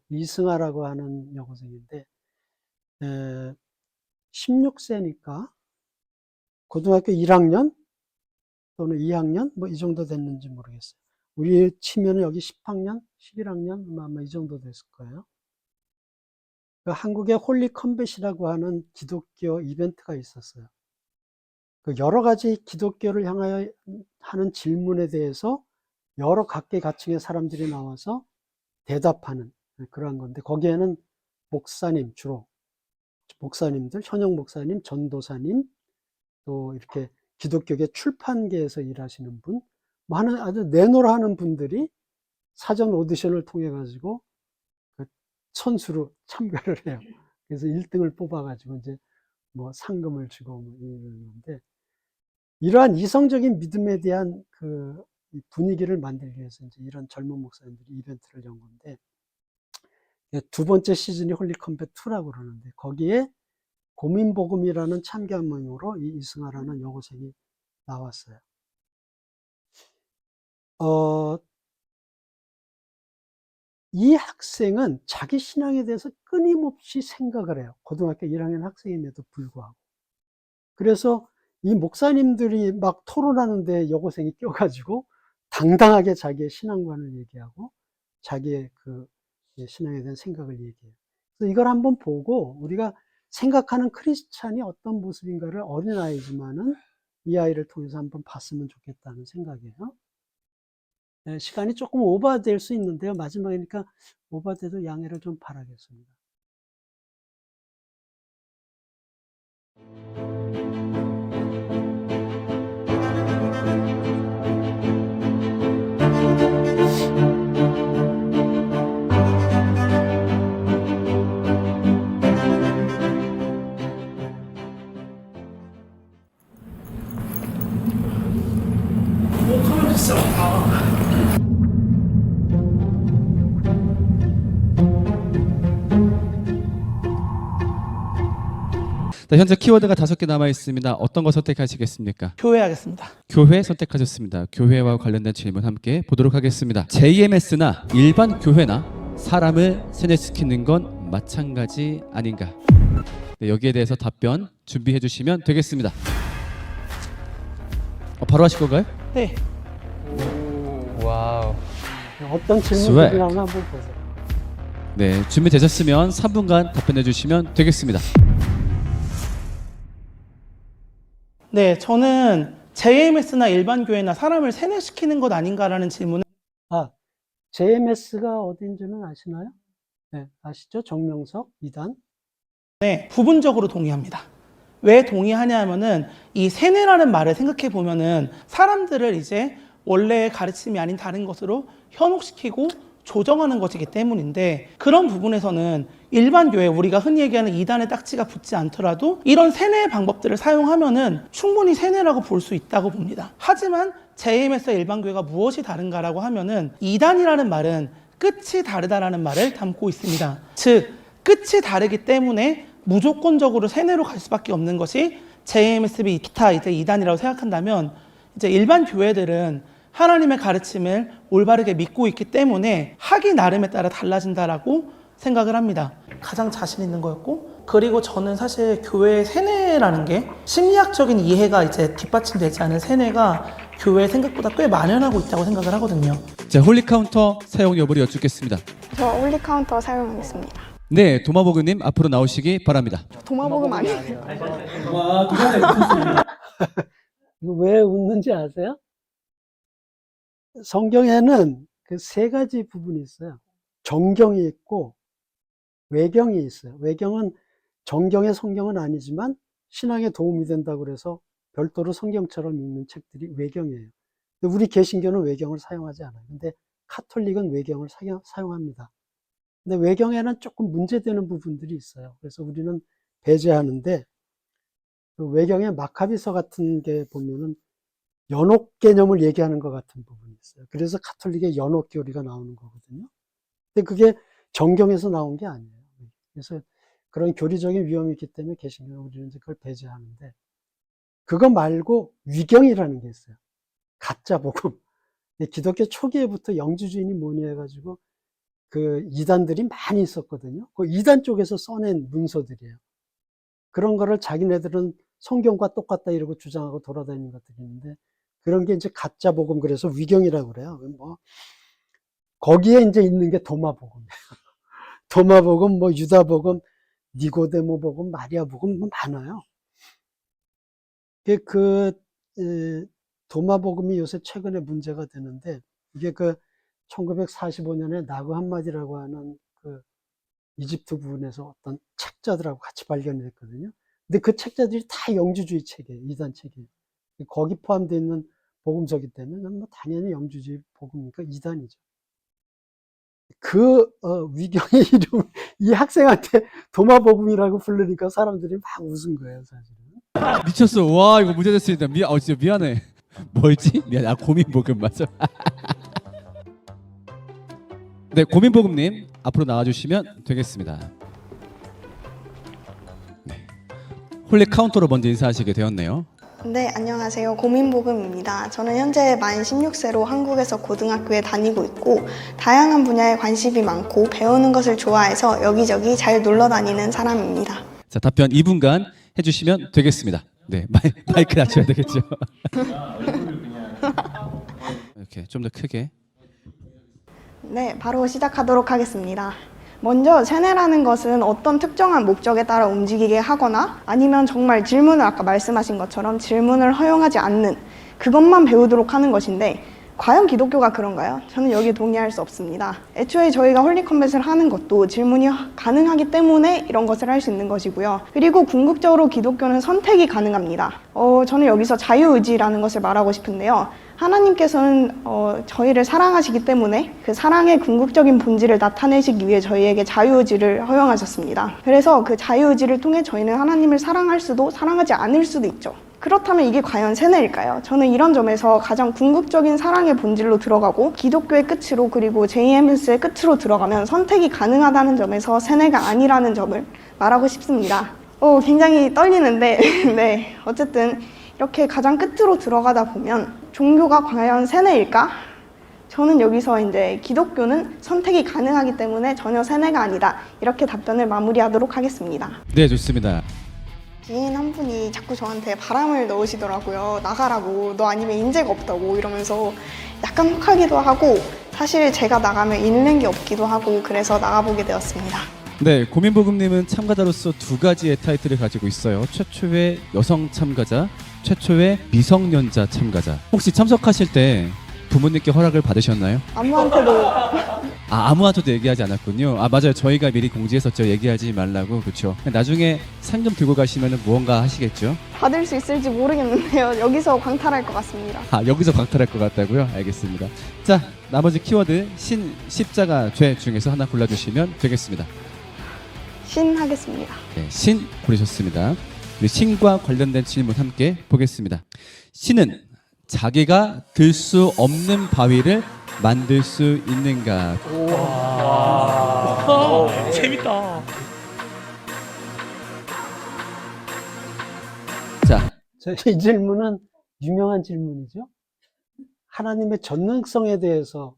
이승아라고 하는 여고생인데 16세니까 고등학교 1학년 또는 2학년 뭐 이 정도 됐는지 모르겠어요. 우리 치면은 여기 10학년, 11학년 아마 이 정도 됐을 거예요. 한국에 홀리 컴뱃이라고 하는 기독교 이벤트가 있었어요. 여러 가지 기독교를 향하여 하는 질문에 대해서 여러 각계각층의 사람들이 나와서 대답하는 그러한 건데 거기에는 목사님 주로 목사님들, 현역 목사님, 전도사님 또 이렇게 기독교계 출판계에서 일하시는 분, 뭐 하는 아주 내노라 하는 분들이 사전 오디션을 통해 가지고 그 선수로 참가를 해요. 그래서 1등을 뽑아 가지고 이제 뭐 상금을 주고 뭐 이러는데 이러한 이성적인 믿음에 대한 그 분위기를 만들기 위해서 이제 이런 젊은 목사님들이 이벤트를 연 건데 두 번째 시즌이 홀리 컴뱃 2라고 그러는데 거기에 고민복음이라는 참견문으로 이 이승아라는 여고생이 나왔어요. 이 학생은 자기 신앙에 대해서 끊임없이 생각을 해요. 고등학교 1학년 학생임에도 불구하고. 그래서 이 목사님들이 막 토론하는데 여고생이 껴가지고 당당하게 자기의 신앙관을 얘기하고 자기의 그 신앙에 대한 생각을 얘기해요. 그래서 이걸 한번 보고 우리가 생각하는 크리스찬이 어떤 모습인가를 어린아이지만은 이 아이를 통해서 한번 봤으면 좋겠다는 생각이에요. 시간이 조금 오버될 수 있는데요. 마지막이니까 오버돼도 양해를 좀 바라겠습니다. 자, 현재 키워드가 5개 남아 있습니다. 어떤 거 선택하시겠습니까? 교회 하겠습니다. 교회 선택하셨습니다. 교회와 관련된 질문 함께 보도록 하겠습니다. JMS나 일반 교회나 사람을 세뇌시키는 건 마찬가지 아닌가? 네, 여기에 대해서 답변 준비해 주시면 되겠습니다. 바로 하실 건가요? 네. 와우. 어떤 스웩. 질문들이 나오나 한번 보세요. 네, 준비되셨으면 3분간 답변해 주시면 되겠습니다. 네, 저는 JMS나 일반 교회나 사람을 세뇌시키는 것 아닌가라는 질문을 JMS가 어딘지는 아시나요? 네, 아시죠? 정명석 2단. 네, 부분적으로 동의합니다. 왜 동의하냐면은 이 세뇌라는 말을 생각해 보면은 사람들을 이제 원래의 가르침이 아닌 다른 것으로 현혹시키고 조정하는 것이기 때문인데, 그런 부분에서는 일반 교회, 우리가 흔히 얘기하는 이단의 딱지가 붙지 않더라도 이런 세뇌의 방법들을 사용하면은 충분히 세뇌라고 볼 수 있다고 봅니다. 하지만 JMS와 일반 교회가 무엇이 다른가라고 하면은 이단이라는 말은 끝이 다르다라는 말을 담고 있습니다. 즉, 끝이 다르기 때문에 무조건적으로 세뇌로 갈 수밖에 없는 것이 JMSB 기타 이제 이단이라고 생각한다면, 이제 일반 교회들은 하나님의 가르침을 올바르게 믿고 있기 때문에 하기 나름에 따라 달라진다라고 생각을 합니다. 가장 자신 있는 거였고, 그리고 저는 사실 교회의 세뇌라는 게 심리학적인 이해가 이제 뒷받침되지 않은 세뇌가 교회에 생각보다 꽤 만연하고 있다고 생각을 하거든요. 자, 홀리 카운터 사용 여부를 여쭙겠습니다. 저 홀리 카운터 사용하겠습니다. 네, 도마보그님 앞으로 나오시기 바랍니다. 도마복음 아니에요? 이거 왜 웃는지 아세요? 성경에는 그 3가지 부분이 있어요. 정경이 있고 외경이 있어요. 외경은 정경의 성경은 아니지만 신앙에 도움이 된다고 그래서 별도로 성경처럼 읽는 책들이 외경이에요. 근데 우리 개신교는 외경을 사용하지 않아요. 근데 카톨릭은 외경을 사용합니다. 근데 외경에는 조금 문제되는 부분들이 있어요. 그래서 우리는 배제하는데, 그 외경의 마카비서 같은 게 보면은 연옥 개념을 얘기하는 것 같은 부분이 있어요. 그래서 카톨릭의 연옥 교리가 나오는 거거든요. 근데 그게 정경에서 나온 게 아니에요. 그래서 그런 교리적인 위험이 있기 때문에 개신교는 우리는 이제 그걸 배제하는데, 그거 말고 위경이라는 게 있어요. 가짜 복음. 기독교 초기에부터 영주주의니 뭐니 해가지고 그 이단들이 많이 있었거든요. 그 이단 쪽에서 써낸 문서들이에요. 그런 거를 자기네들은 성경과 똑같다 이러고 주장하고 돌아다니는 것들이 있는데, 그런 게 이제 가짜 복음, 그래서 위경이라고 그래요. 뭐 거기에 이제 있는 게 도마복음이에요. 도마복음, 뭐 유다복음, 니고데모 복음, 마리아 복음 뭐 많아요. 도마복음이 요새 최근에 문제가 되는데, 이게 1945년에 나그 함마디라고 하는 그 이집트 부분에서 어떤 책자들하고 같이 발견이 됐거든요. 근데 그 책자들이 다 영주주의 책이에요. 이단 책이에요. 거기 포함되어 있는 복음서기 때문에 뭐 당연히 영주주의 복음이니까 이단이죠. 위경의 이름, 이 학생한테 도마복음이라고 부르니까 사람들이 막 웃은 거예요, 사실은. 미쳤어. 와, 이거 문제 됐습니다. 진짜 미안해. 뭐였지? 미안. 고민복음 맞아. 네, 고민복음님 앞으로 나와주시면 되겠습니다. 네. 홀리 카운터로 먼저 인사하시게 되었네요. 네, 안녕하세요. 고민복음입니다. 저는 현재 만 16세로 한국에서 고등학교에 다니고 있고, 다양한 분야에 관심이 많고 배우는 것을 좋아해서 여기저기 잘 놀러 다니는 사람입니다. 자, 답변 2분간 해주시면 되겠습니다. 네, 마이크 낮춰야 되겠죠. 이렇게 좀 더 크게. 네, 바로 시작하도록 하겠습니다. 먼저 세뇌라는 것은 어떤 특정한 목적에 따라 움직이게 하거나, 아니면 정말 질문을 아까 말씀하신 것처럼 질문을 허용하지 않는 그것만 배우도록 하는 것인데, 과연 기독교가 그런가요? 저는 여기에 동의할 수 없습니다. 애초에 저희가 홀리 컴뱃을 하는 것도 질문이 가능하기 때문에 이런 것을 할 수 있는 것이고요. 그리고 궁극적으로 기독교는 선택이 가능합니다. 저는 여기서 자유의지라는 것을 말하고 싶은데요. 하나님께서는 저희를 사랑하시기 때문에 그 사랑의 궁극적인 본질을 나타내시기 위해 저희에게 자유의지를 허용하셨습니다. 그래서 그 자유의지를 통해 저희는 하나님을 사랑할 수도 사랑하지 않을 수도 있죠. 그렇다면 이게 과연 세뇌일까요? 저는 이런 점에서 가장 궁극적인 사랑의 본질로 들어가고 기독교의 끝으로 그리고 JMS의 끝으로 들어가면 선택이 가능하다는 점에서 세뇌가 아니라는 점을 말하고 싶습니다. 굉장히 떨리는데 네, 어쨌든 이렇게 가장 끝으로 들어가다 보면 종교가 과연 세뇌일까? 저는 여기서 이제 기독교는 선택이 가능하기 때문에 전혀 세뇌가 아니다. 이렇게 답변을 마무리하도록 하겠습니다. 네, 좋습니다. 지인 한 분이 자꾸 저한테 바람을 넣으시더라고요. 나가라고, 너 아니면 인재가 없다고 이러면서 약간 혹하기도 하고 사실 제가 나가면 잃는 게 없기도 하고 그래서 나가보게 되었습니다. 네, 고민보금님은 참가자로서 두 가지의 타이틀을 가지고 있어요. 최초의 여성 참가자, 최초의 미성년자 참가자. 혹시 참석하실 때 부모님께 허락을 받으셨나요? 아무한테도 아무한테도 얘기하지 않았군요. 맞아요. 저희가 미리 공지했었죠. 얘기하지 말라고. 그렇죠. 나중에 상금 들고 가시면 무언가 하시겠죠? 받을 수 있을지 모르겠는데요. 여기서 광탈할 것 같습니다. 여기서 광탈할 것 같다고요? 알겠습니다. 자, 나머지 키워드 십자가 죄 중에서 하나 골라주시면 되겠습니다. 신 하겠습니다. 네, 신 고르셨습니다. 우리 신과 관련된 질문 함께 보겠습니다. 신은 자기가 들 수 없는 바위를 만들 수 있는가? 재밌다. 자, 이 질문은 유명한 질문이죠. 하나님의 전능성에 대해서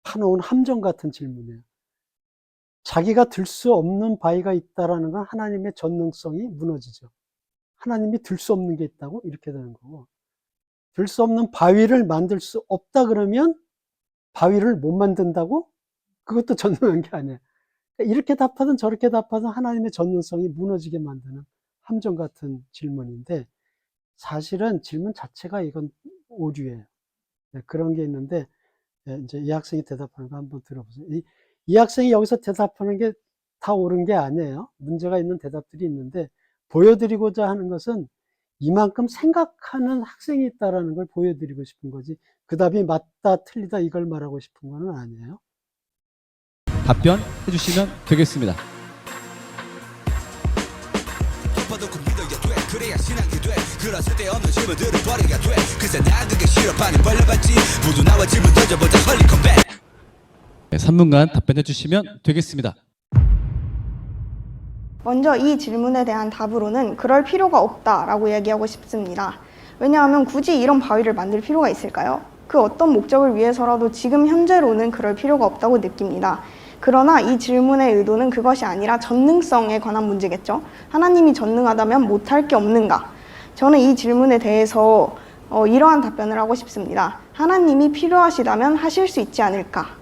파놓은 함정 같은 질문이에요. 자기가 들 수 없는 바위가 있다라는 건 하나님의 전능성이 무너지죠. 하나님이 들 수 없는 게 있다고 이렇게 되는 거고, 들 수 없는 바위를 만들 수 없다 그러면 바위를 못 만든다고? 그것도 전능한 게 아니에요. 이렇게 답하든 저렇게 답하든 하나님의 전능성이 무너지게 만드는 함정 같은 질문인데, 사실은 질문 자체가 이건 오류예요. 그런 게 있는데, 이제 이 학생이 대답하는 거 한번 들어보세요. 이 학생이 여기서 대답하는 게 다 옳은 게 아니에요. 문제가 있는 대답들이 있는데, 보여드리고자 하는 것은 이만큼 생각하는 학생이 있다는 걸 보여드리고 싶은 거지, 그 답이 맞다 틀리다 이걸 말하고 싶은 건 아니에요. 답변 해주시면 되겠습니다. 네, 3분간 답변해 주시면 되겠습니다. 먼저 이 질문에 대한 답으로는 그럴 필요가 없다라고 얘기하고 싶습니다. 왜냐하면 굳이 이런 바위를 만들 필요가 있을까요? 그 어떤 목적을 위해서라도 지금 현재로는 그럴 필요가 없다고 느낍니다. 그러나 이 질문의 의도는 그것이 아니라 전능성에 관한 문제겠죠. 하나님이 전능하다면 못할 게 없는가? 저는 이 질문에 대해서 이러한 답변을 하고 싶습니다. 하나님이 필요하시다면 하실 수 있지 않을까?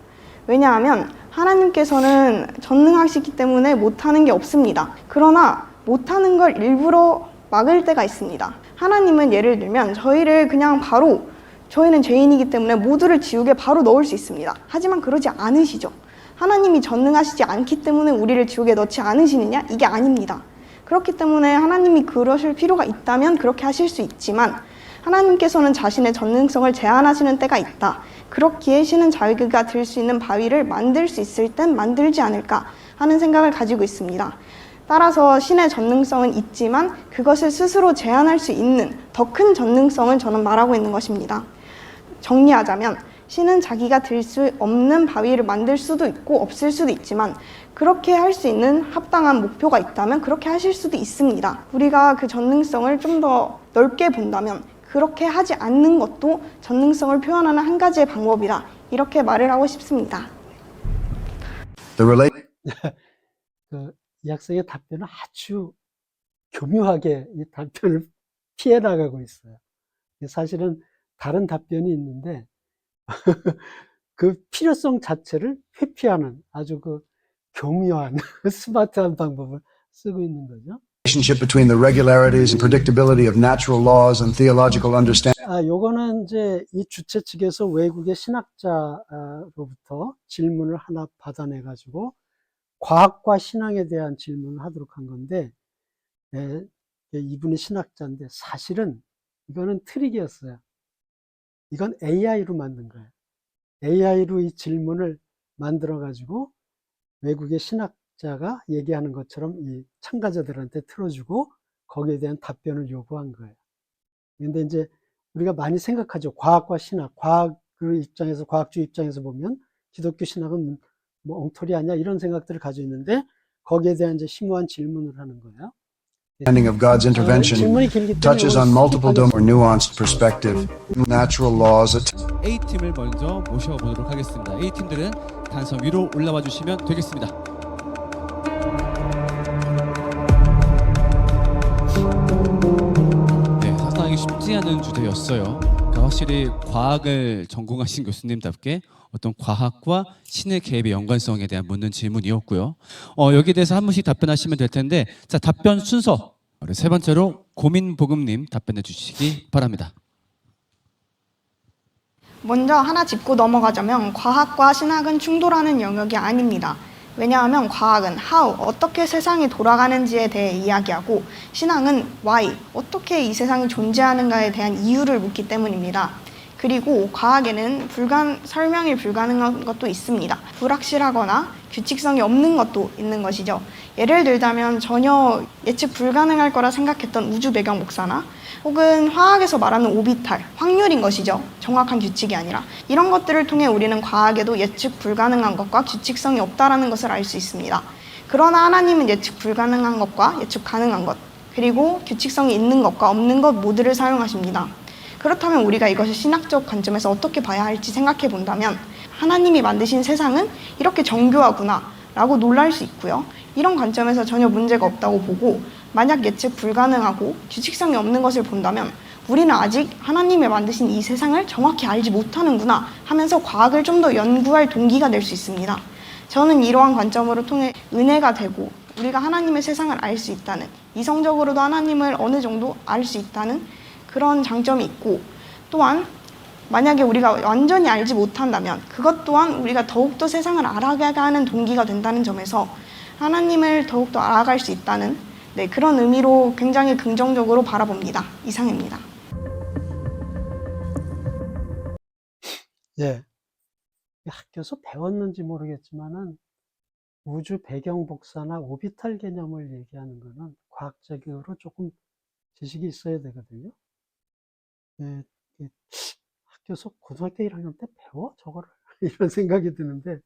왜냐하면 하나님께서는 전능하시기 때문에 못하는 게 없습니다. 그러나 못하는 걸 일부러 막을 때가 있습니다. 하나님은 예를 들면 저희를 그냥 바로, 저희는 죄인이기 때문에 모두를 지옥에 바로 넣을 수 있습니다. 하지만 그러지 않으시죠. 하나님이 전능하시지 않기 때문에 우리를 지옥에 넣지 않으시느냐? 이게 아닙니다. 그렇기 때문에 하나님이 그러실 필요가 있다면 그렇게 하실 수 있지만, 하나님께서는 자신의 전능성을 제한하시는 때가 있다. 그렇기에 신은 자기가 들 수 있는 바위를 만들 수 있을 땐 만들지 않을까 하는 생각을 가지고 있습니다. 따라서 신의 전능성은 있지만 그것을 스스로 제한할 수 있는 더 큰 전능성을 저는 말하고 있는 것입니다. 정리하자면 신은 자기가 들 수 없는 바위를 만들 수도 있고 없을 수도 있지만, 그렇게 할 수 있는 합당한 목표가 있다면 그렇게 하실 수도 있습니다. 우리가 그 전능성을 좀 더 넓게 본다면 그렇게 하지 않는 것도 전능성을 표현하는 한 가지의 방법이다. 이렇게 말을 하고 싶습니다. 이 학생의 답변은 아주 교묘하게 이 답변을 피해 나가고 있어요. 사실은 다른 답변이 있는데 그 필요성 자체를 회피하는 아주 그 교묘한 스마트한 방법을 쓰고 있는 거죠. relationship between the regularities and predictability of natural laws and theological understanding. 요거는 이제 이 주최 측에서 외국의 신학자로부터 질문을 하나 받아내 가지고 과학과 신앙에 대한 질문을 하도록 한 건데, 이분이 신학자인데 사실은 이거는 트릭이었어요. 이건 AI로 만든 거예요. AI로 이 질문을 만들어 가지고 외국의 신학자가 얘기하는 것처럼 이 참가자들한테 틀어주고 거기에 대한 답변을 요구한 거예요. 근데 이제 우리가 많이 생각하죠. 과학과 신학, 과학의 입장에서, 과학주의 입장에서 보면 기독교 신학은 뭐 엉터리 아니야? 이런 생각들을 가지고 있는데 거기에 대한 이제 심오한 질문을 하는 거예요. Understanding of God's intervention 질문이 길기 때문에 touches on multiple domains or nuanced perspective, natural laws. A팀을 먼저 모셔보도록 하겠습니다. A팀들은 단선 위로 올라와 주시면 되겠습니다. 네, 상당히 쉽지 않은 주제였어요. 그러니까 확실히 과학을 전공하신 교수님답게 어떤 과학과 신의 개입의 연관성에 대한 묻는 질문이었고요. 여기에 대해서 한 분씩 답변하시면 될 텐데, 자, 답변 순서. 세 번째로 고민복음님 답변해 주시기 바랍니다. 먼저 하나 짚고 넘어가자면 과학과 신학은 충돌하는 영역이 아닙니다. 왜냐하면 과학은 how, 어떻게 세상이 돌아가는지에 대해 이야기하고 신앙은 why, 어떻게 이 세상이 존재하는가에 대한 이유를 묻기 때문입니다. 그리고 과학에는 설명이 불가능한 것도 있습니다. 불확실하거나 규칙성이 없는 것도 있는 것이죠. 예를 들자면 전혀 예측 불가능할 거라 생각했던 우주 배경 복사나 혹은 화학에서 말하는 오비탈, 확률인 것이죠. 정확한 규칙이 아니라. 이런 것들을 통해 우리는 과학에도 예측 불가능한 것과 규칙성이 없다는 것을 알 수 있습니다. 그러나 하나님은 예측 불가능한 것과 예측 가능한 것, 그리고 규칙성이 있는 것과 없는 것 모두를 사용하십니다. 그렇다면 우리가 이것을 신학적 관점에서 어떻게 봐야 할지 생각해 본다면 하나님이 만드신 세상은 이렇게 정교하구나 라고 놀랄 수 있고요. 이런 관점에서 전혀 문제가 없다고 보고 만약 예측 불가능하고 규칙성이 없는 것을 본다면 우리는 아직 하나님이 만드신 이 세상을 정확히 알지 못하는구나 하면서 과학을 좀 더 연구할 동기가 될 수 있습니다. 저는 이러한 관점으로 통해 은혜가 되고 우리가 하나님의 세상을 알 수 있다는, 이성적으로도 하나님을 어느 정도 알 수 있다는 그런 장점이 있고, 또한 만약에 우리가 완전히 알지 못한다면 그것 또한 우리가 더욱더 세상을 알아가는 동기가 된다는 점에서 하나님을 더욱더 알아갈 수 있다는 그런 의미로 굉장히 긍정적으로 바라봅니다. 이상입니다. 예. 학교에서 배웠는지 모르겠지만은 우주 배경 복사나 오비탈 개념을 얘기하는 거는 과학적으로 조금 지식이 있어야 되거든요. 예, 학교에서 고등학교 1학년 때 배워? 저거를? 이런 생각이 드는데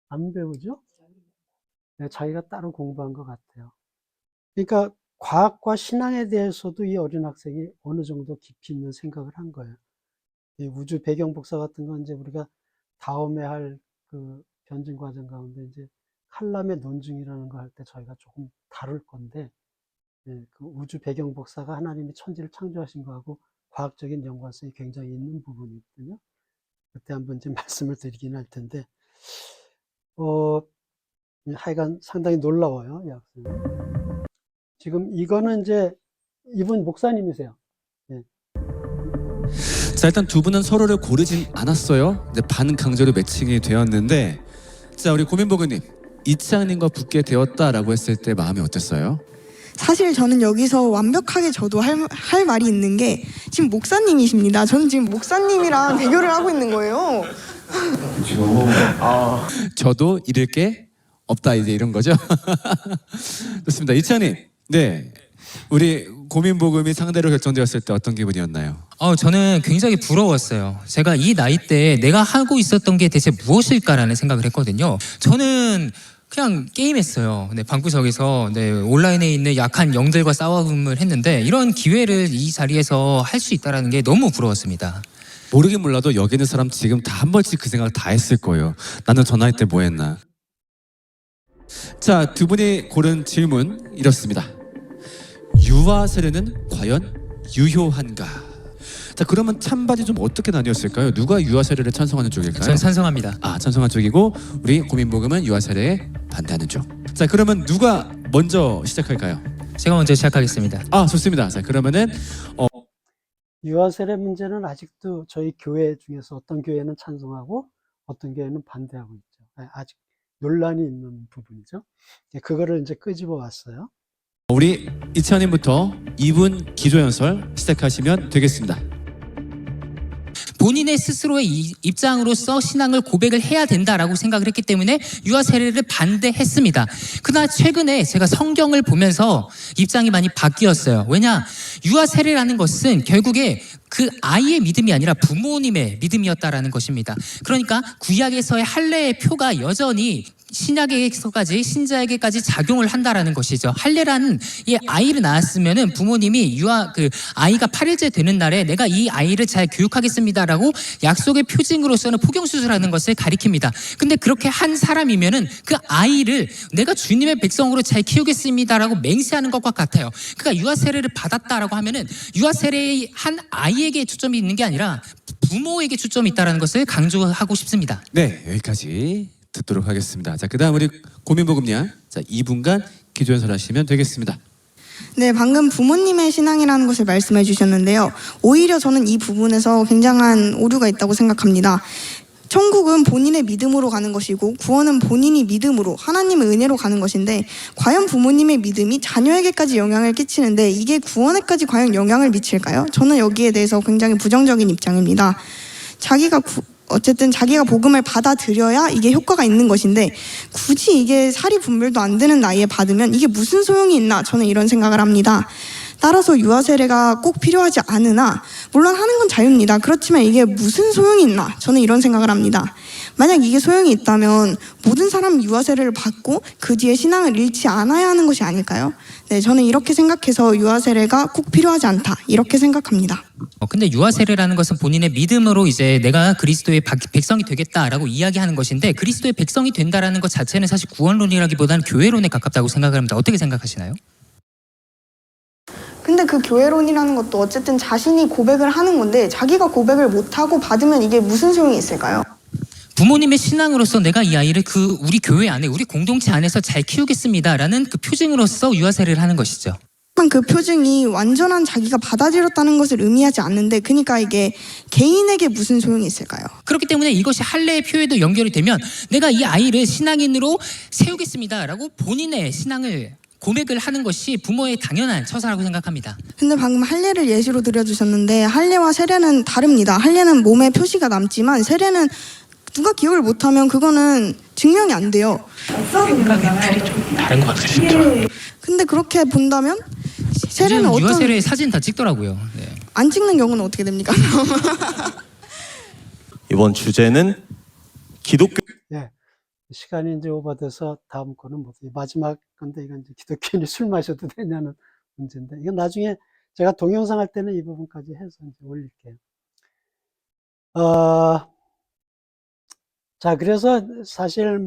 안 배우죠? 네, 자기가 따로 공부한 것 같아요. 그러니까 과학과 신앙에 대해서도 이 어린 학생이 어느 정도 깊이 있는 생각을 한 거예요. 이 우주 배경 복사 같은 건 이제 우리가 다음에 할 그 변증 과정 가운데 이제 칼람의 논증이라는 거 할 때 저희가 조금 다룰 건데, 예, 그 우주 배경 복사가 하나님이 천지를 창조하신 거하고 과학적인 연관성이 굉장히 있는 부분이거든요. 그때 한번 이제 말씀을 드리긴 할 텐데, 하여간 상당히 놀라워요, 이 학생. 지금 이거는 이제 이분 목사님이세요. 예. 자, 일단 두 분은 서로를 고르진 않았어요. 이제 반강제로 매칭이 되었는데, 자, 우리 고민보그님, 이치양님과 붙게 되었다라고 했을 때 마음이 어땠어요? 사실 저는 여기서 완벽하게 저도 할 말이 있는 게 지금 목사님이십니다. 저는 지금 목사님이랑 대결을 하고 있는 거예요. 저도 잃을 게 없다, 이제 이런 거죠. 좋습니다. 이치양님, 네, 우리 고민복음이 상대로 결정되었을 때 어떤 기분이었나요? 저는 굉장히 부러웠어요. 제가 이 나이 때 내가 하고 있었던 게 대체 무엇일까라는 생각을 했거든요. 저는 그냥 게임했어요. 네, 방구석에서 온라인에 있는 약한 영들과 싸움을 했는데 이런 기회를 이 자리에서 할 수 있다는 게 너무 부러웠습니다. 모르긴 몰라도 여기 있는 사람 지금 다 한 번씩 그 생각 다 했을 거예요. 나는 저 나이 때 뭐 했나? 자, 두 분이 고른 질문 이렇습니다. 유아 세례는 과연 유효한가? 자, 그러면 찬반이 좀 어떻게 나뉘었을까요? 누가 유아 세례를 찬성하는 쪽일까요? 전 찬성합니다. 찬성한 쪽이고 우리 고민복음은 유아 세례에 반대하는 쪽. 자, 그러면 누가 먼저 시작할까요? 제가 먼저 시작하겠습니다. 좋습니다. 자, 그러면은 유아 세례 문제는 아직도 저희 교회 중에서 어떤 교회는 찬성하고 어떤 교회는 반대하고 있죠. 아직 논란이 있는 부분이죠. 그거를 이제 끄집어 왔어요. 우리 이찬님부터 2분 기도 연설 시작하시면 되겠습니다. 본인의 스스로의 입장으로서 신앙을 고백을 해야 된다라고 생각을 했기 때문에 유아 세례를 반대했습니다. 그러나 최근에 제가 성경을 보면서 입장이 많이 바뀌었어요. 왜냐? 유아 세례라는 것은 결국에 그 아이의 믿음이 아니라 부모님의 믿음이었다라는 것입니다. 그러니까 구약에서의 할례의 표가 여전히 신약에서까지 신자에게까지 작용을 한다라는 것이죠. 할례라는 이 아이를 낳았으면은 부모님이 아이가 8일째 되는 날에 내가 이 아이를 잘 교육하겠습니다라고 약속의 표징으로서는 포경 수술하는 것을 가리킵니다. 근데 그렇게 한 사람이면은 그 아이를 내가 주님의 백성으로 잘 키우겠습니다라고 맹세하는 것과 같아요. 그러니까 유아 세례를 받았다라고 하면은 유아 세례의 한 아이에게 초점이 있는 게 아니라 부모에게 초점이 있다라는 것을 강조하고 싶습니다. 네, 여기까지 듣도록 하겠습니다. 자, 그다음 우리 고민보금량, 자 2분간 기도 연설하시면 되겠습니다. 네, 방금 부모님의 신앙이라는 것을 말씀해 주셨는데요. 오히려 저는 이 부분에서 굉장한 오류가 있다고 생각합니다. 천국은 본인의 믿음으로 가는 것이고 구원은 본인이 믿음으로 하나님의 은혜로 가는 것인데 과연 부모님의 믿음이 자녀에게까지 영향을 끼치는데 이게 구원에까지 과연 영향을 미칠까요? 저는 여기에 대해서 굉장히 부정적인 입장입니다. 어쨌든 자기가 복음을 받아들여야 이게 효과가 있는 것인데 굳이 이게 사리 분별도 안 되는 나이에 받으면 이게 무슨 소용이 있나 저는 이런 생각을 합니다. 따라서 유아 세례가 꼭 필요하지 않으나 물론 하는 건 자유입니다. 그렇지만 이게 무슨 소용이 있나 저는 이런 생각을 합니다. 만약 이게 소용이 있다면 모든 사람이 유아 세례를 받고 그 뒤에 신앙을 잃지 않아야 하는 것이 아닐까요? 네, 저는 이렇게 생각해서 유아 세례가 꼭 필요하지 않다 이렇게 생각합니다. 근데 유아 세례라는 것은 본인의 믿음으로 이제 내가 그리스도의 백성이 되겠다라고 이야기하는 것인데 그리스도의 백성이 된다라는 것 자체는 사실 구원론이라기보다는 교회론에 가깝다고 생각을 합니다. 어떻게 생각하시나요? 근데 그 교회론이라는 것도 어쨌든 자신이 고백을 하는 건데 자기가 고백을 못하고 받으면 이게 무슨 소용이 있을까요? 부모님의 신앙으로서 내가 이 아이를 우리 교회 안에 우리 공동체 안에서 잘 키우겠습니다라는 그 표징으로서 유아 세례를 하는 것이죠. 그 표징이 완전한 자기가 받아들였다는 것을 의미하지 않는데 그러니까 이게 개인에게 무슨 소용이 있을까요? 그렇기 때문에 이것이 할례의 표에도 연결이 되면 내가 이 아이를 신앙인으로 세우겠습니다라고 본인의 신앙을 고백을 하는 것이 부모의 당연한 처사라고 생각합니다. 근데 방금 할례를 예시로 들어주셨는데 할례와 세례는 다릅니다. 할례는 몸에 표시가 남지만 세례는 누가 기억을 못하면 그거는 증명이 안 돼요. 생각이 좀 다른 것 같으시죠? 근데 그렇게 본다면 세례는 어떤 유아 세례 사진 다 찍더라고요. 네. 안 찍는 경우는 어떻게 됩니까? 이번 주제는 기독교. 네. 시간이 이제 오버돼서 다음 거는 마지막 건데 이건 이제 기독교인이 술 마셔도 되냐는 문제인데 이건 나중에 제가 동영상 할 때는 이 부분까지 해서 이제 올릴게요. 자, 그래서 사실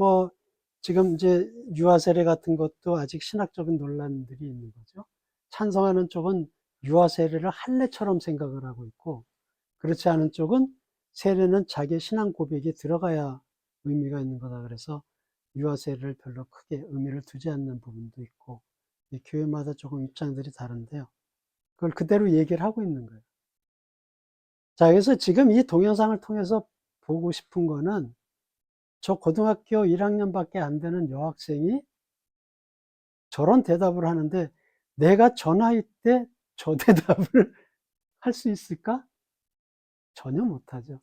지금 이제 유아 세례 같은 것도 아직 신학적인 논란들이 있는 거죠. 찬성하는 쪽은 유아 세례를 할례처럼 생각을 하고 있고, 그렇지 않은 쪽은 세례는 자기의 신앙 고백에 들어가야 의미가 있는 거다. 그래서 유아 세례를 별로 크게 의미를 두지 않는 부분도 있고, 교회마다 조금 입장들이 다른데요. 그걸 그대로 얘기를 하고 있는 거예요. 자, 그래서 지금 이 동영상을 통해서 보고 싶은 거는 저 고등학교 1학년밖에 안 되는 여학생이 저런 대답을 하는데 내가 저 나이 때 저 대답을 할 수 있을까? 전혀 못하죠.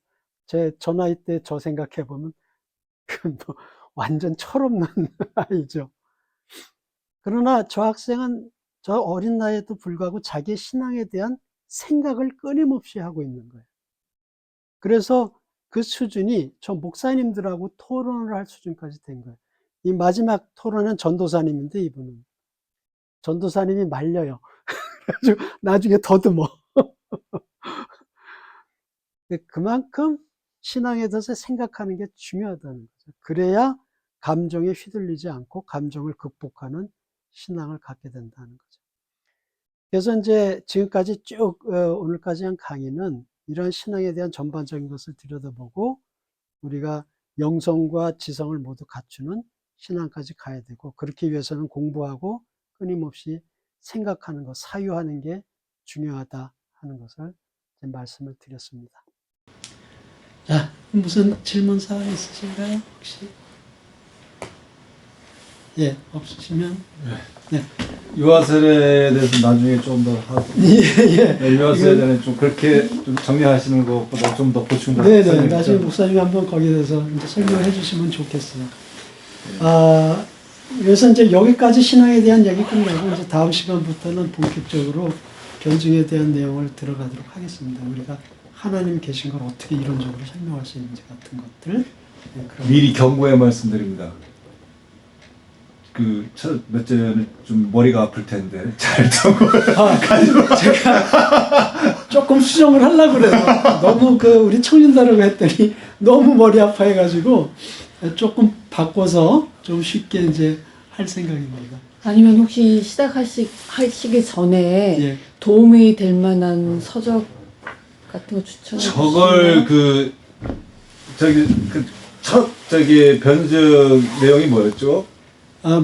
저 나이 때 저 생각해보면 그건 완전 철없는 아이죠. 그러나 저 학생은 저 어린 나이에도 불구하고 자기의 신앙에 대한 생각을 끊임없이 하고 있는 거예요. 그래서 그 수준이 저 목사님들하고 토론을 할 수준까지 된 거예요. 이 마지막 토론은 전도사님인데 이분은 전도사님이 말려요. 나중에 더듬어. 그만큼 신앙에 대해서 생각하는 게 중요하다는 거죠. 그래야 감정에 휘둘리지 않고 감정을 극복하는 신앙을 갖게 된다는 거죠. 그래서 이제 지금까지 쭉 오늘까지 한 강의는 이런 신앙에 대한 전반적인 것을 들여다보고 우리가 영성과 지성을 모두 갖추는 신앙까지 가야 되고 그렇기 위해서는 공부하고 끊임없이 생각하는 것, 사유하는 게 중요하다 하는 것을 말씀을 드렸습니다. 자, 무슨 질문사항 있으신가요? 혹시? 예, 없으시면? 네. 유아세례에 대해서 나중에 좀 더 하고 유아세례에 대해서 좀 그렇게 좀 정리하시는 것보다 좀 더 보충 더 네네. 나중에 목사님이 한번 거기에 대해서 이제 설명해 주시면 좋겠어요. 그래서 이제 여기까지 신앙에 대한 얘기 끝나고 이제 다음 시간부터는 본격적으로 견증에 대한 내용을 들어가도록 하겠습니다. 우리가 하나님 계신 걸 어떻게 이론적으로 설명할 수 있는지 같은 것들. 네, 미리 경고의 말씀드립니다. 그 몇째 전에 좀 머리가 아플 텐데 잘 제가 조금 수정을 하려고 그래요. 너무 우리 청년다라고 했더니 너무 머리 아파해가지고 조금 바꿔서 좀 쉽게 이제 할 생각입니다. 아니면 혹시 하시기 전에 예. 도움이 될 만한 서적 같은 거 추천해 주시나요? 저걸 첫 변증 내용이 뭐였죠?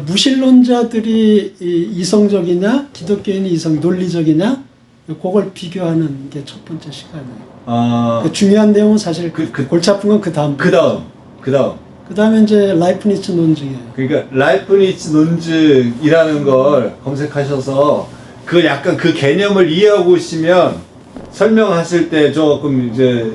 무신론자들이 이성적이냐, 기독교인이 논리적이냐, 그걸 비교하는 게 첫 번째 시간이에요. 중요한 내용은 사실 골치 아픈 건 그 다음. 그 다음에 이제 라이프니츠 논증이에요. 그러니까 라이프니츠 논증이라는 걸 검색하셔서 그 약간 그 개념을 이해하고 오시면 설명하실 때 조금 이제